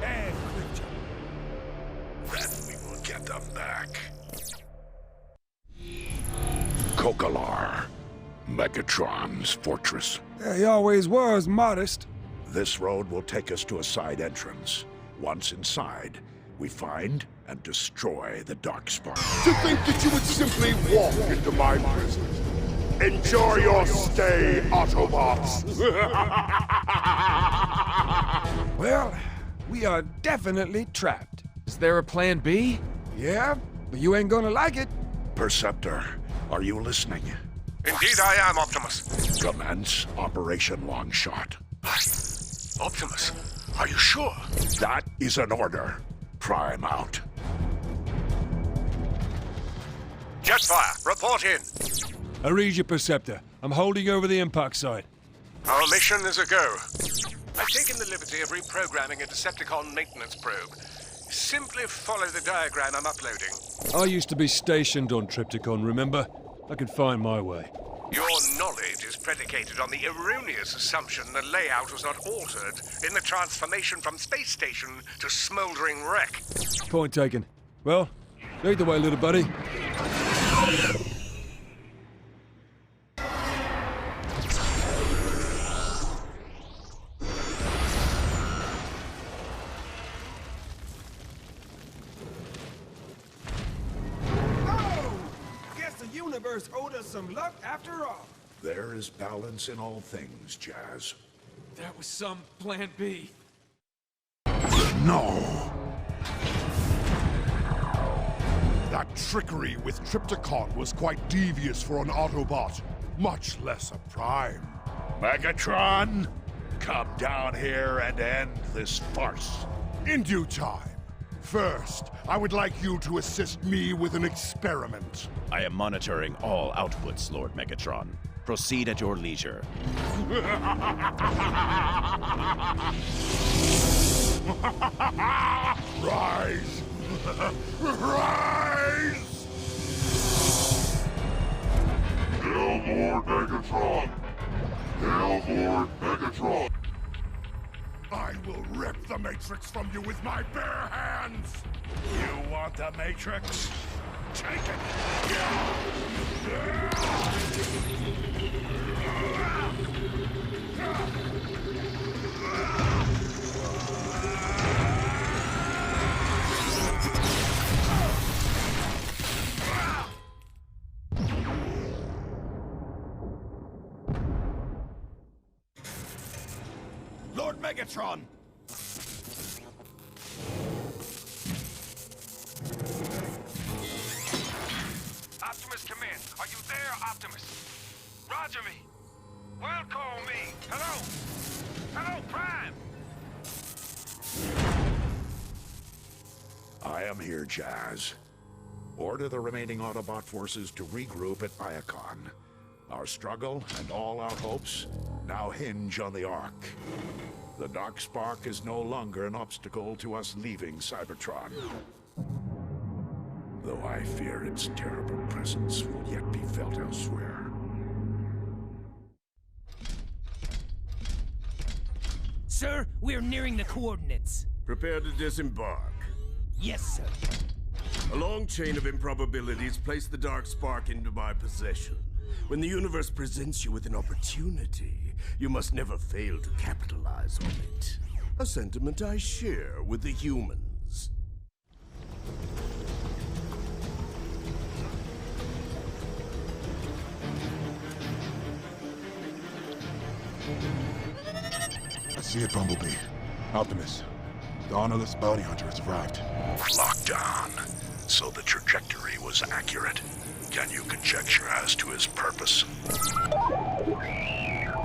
And Cliff Jumper. Then we will get them back. Kokalar, Megatron's fortress. Yeah, he always was modest. This road will take us to a side entrance. Once inside, we find and destroy the dark spark. To think that you would simply walk into my prison. Enjoy your stay, Autobots! Well, we are definitely trapped. Is there a plan B? Yeah, but you ain't gonna like it. Perceptor, are you listening? Indeed I am, Optimus. Commence Operation Longshot. Optimus, are you sure? That is an order. Prime out. Jetfire, report in. I read your Perceptor. I'm holding over the impact site. Our mission is a go. I've taken the liberty of reprogramming a Decepticon maintenance probe. Simply follow the diagram I'm uploading. I used to be stationed on Tripticon, remember? I can find my way. Your knowledge is predicated on the erroneous assumption the layout was not altered in the transformation from space station to smoldering wreck. Point taken. Well, lead the way, little buddy. Universe owed us some luck after all. There is balance in all things, Jazz. That was some plan B. No! That trickery with Tripticon was quite devious for an Autobot, much less a Prime. Megatron, come down here and end this farce. In due time. First, I would like you to assist me with an experiment. I am monitoring all outputs, Lord Megatron. Proceed at your leisure. Rise! Rise! Hail Lord Megatron! Hail Lord Megatron! I will rip the Matrix from you with my bare hands! You want the Matrix? Take it! Lord Megatron! Optimus Command. Are you there, Optimus? Roger me. Will call me. Hello? Hello, Prime! I am here, Jazz. Order the remaining Autobot forces to regroup at Iacon. Our struggle and all our hopes now hinge on the Ark. The Dark Spark is no longer an obstacle to us leaving Cybertron. Though I fear its terrible presence will yet be felt elsewhere. Sir, we are nearing the coordinates. Prepare to disembark. Yes, sir. A long chain of improbabilities place the Dark Spark into my possession. When the universe presents you with an opportunity, you must never fail to capitalize on it. A sentiment I share with the humans. I see it, Bumblebee. Optimus, the honorless bounty hunter has arrived. Lockdown. So the trajectory was accurate. Can you conjecture as to his purpose?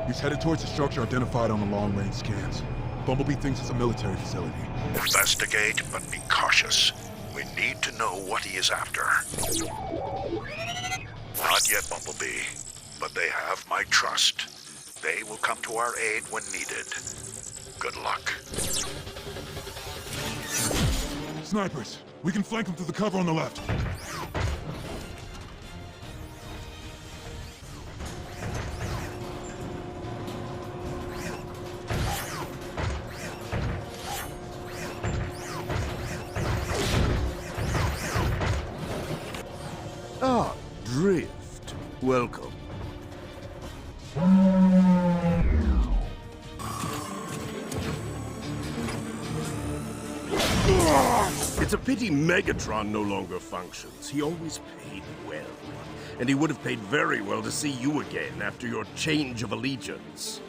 He's headed towards the structure identified on the long-range scans. Bumblebee thinks it's a military facility. Investigate, but be cautious. We need to know what he is after. Not yet, Bumblebee, but they have my trust. They will come to our aid when needed. Good luck. Snipers! We can flank them through the cover on the left. Ah, Drift. Welcome. It's a pity Megatron no longer functions. He always paid well. And he would have paid very well to see you again after your change of allegiance.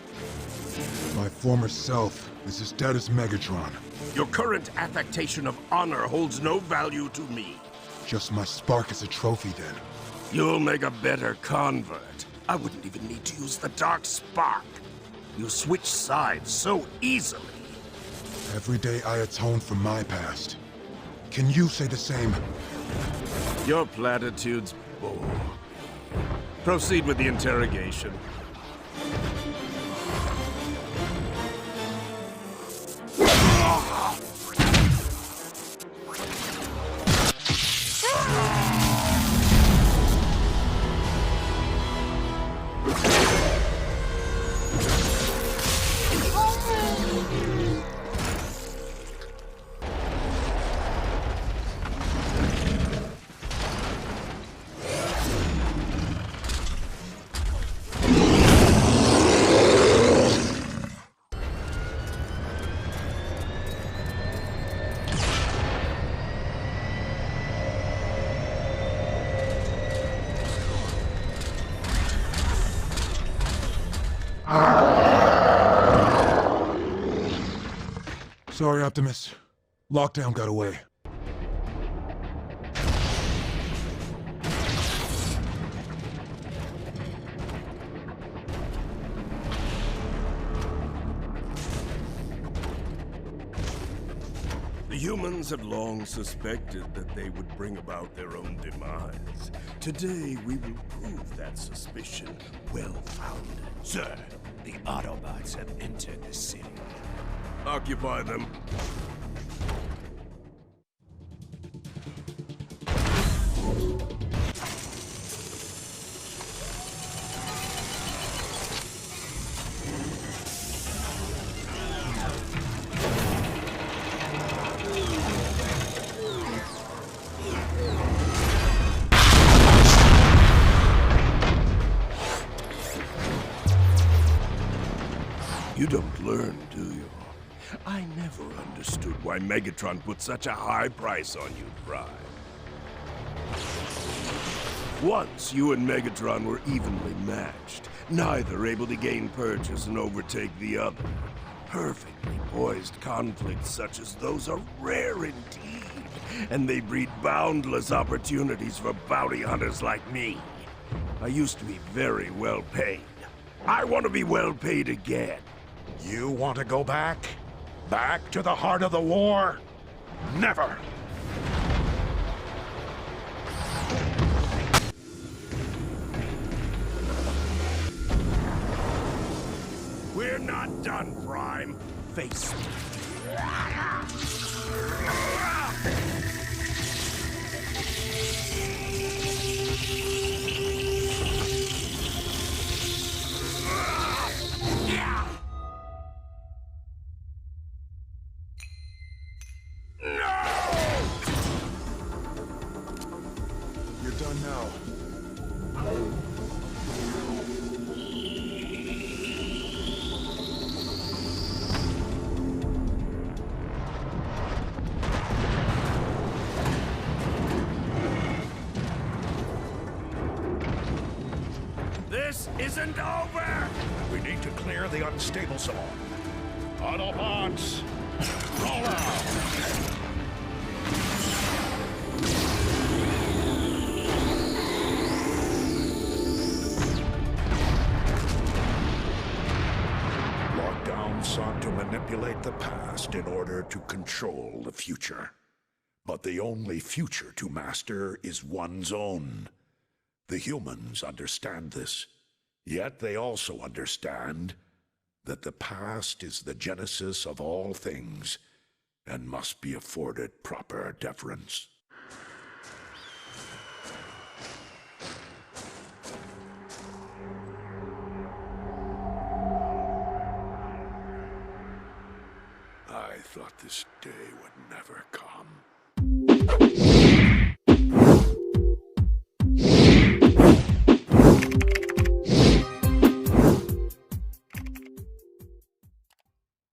My former self is as dead as Megatron. Your current affectation of honor holds no value to me. Just my spark as a trophy, then. You'll make a better convert. I wouldn't even need to use the Dark Spark. You switch sides so easily. Every day I atone for my past. Can you say the same? Your platitudes bore. Proceed with the interrogation. Sorry, Optimus. Lockdown got away. The humans have long suspected that they would bring about their own demise. Today, we will prove that suspicion well-founded. Sir, the Autobots have entered the city. Occupy them. You don't learn, do you? I never understood why Megatron put such a high price on you, Prime. Once, you and Megatron were evenly matched, neither able to gain purchase and overtake the other. Perfectly poised conflicts such as those are rare indeed. And they breed boundless opportunities for bounty hunters like me. I used to be very well paid. I want to be well paid again. You want to go back? Back to the heart of the war? Never! We're not done, Prime. Face me. You're done now. This isn't over! We need to clear the unstable zone. Autobots, roll out! Lockdown sought to manipulate the past in order to control the future. But the only future to master is one's own. The humans understand this, yet they also understand that the past is the genesis of all things and must be afforded proper deference. I thought this day would never come.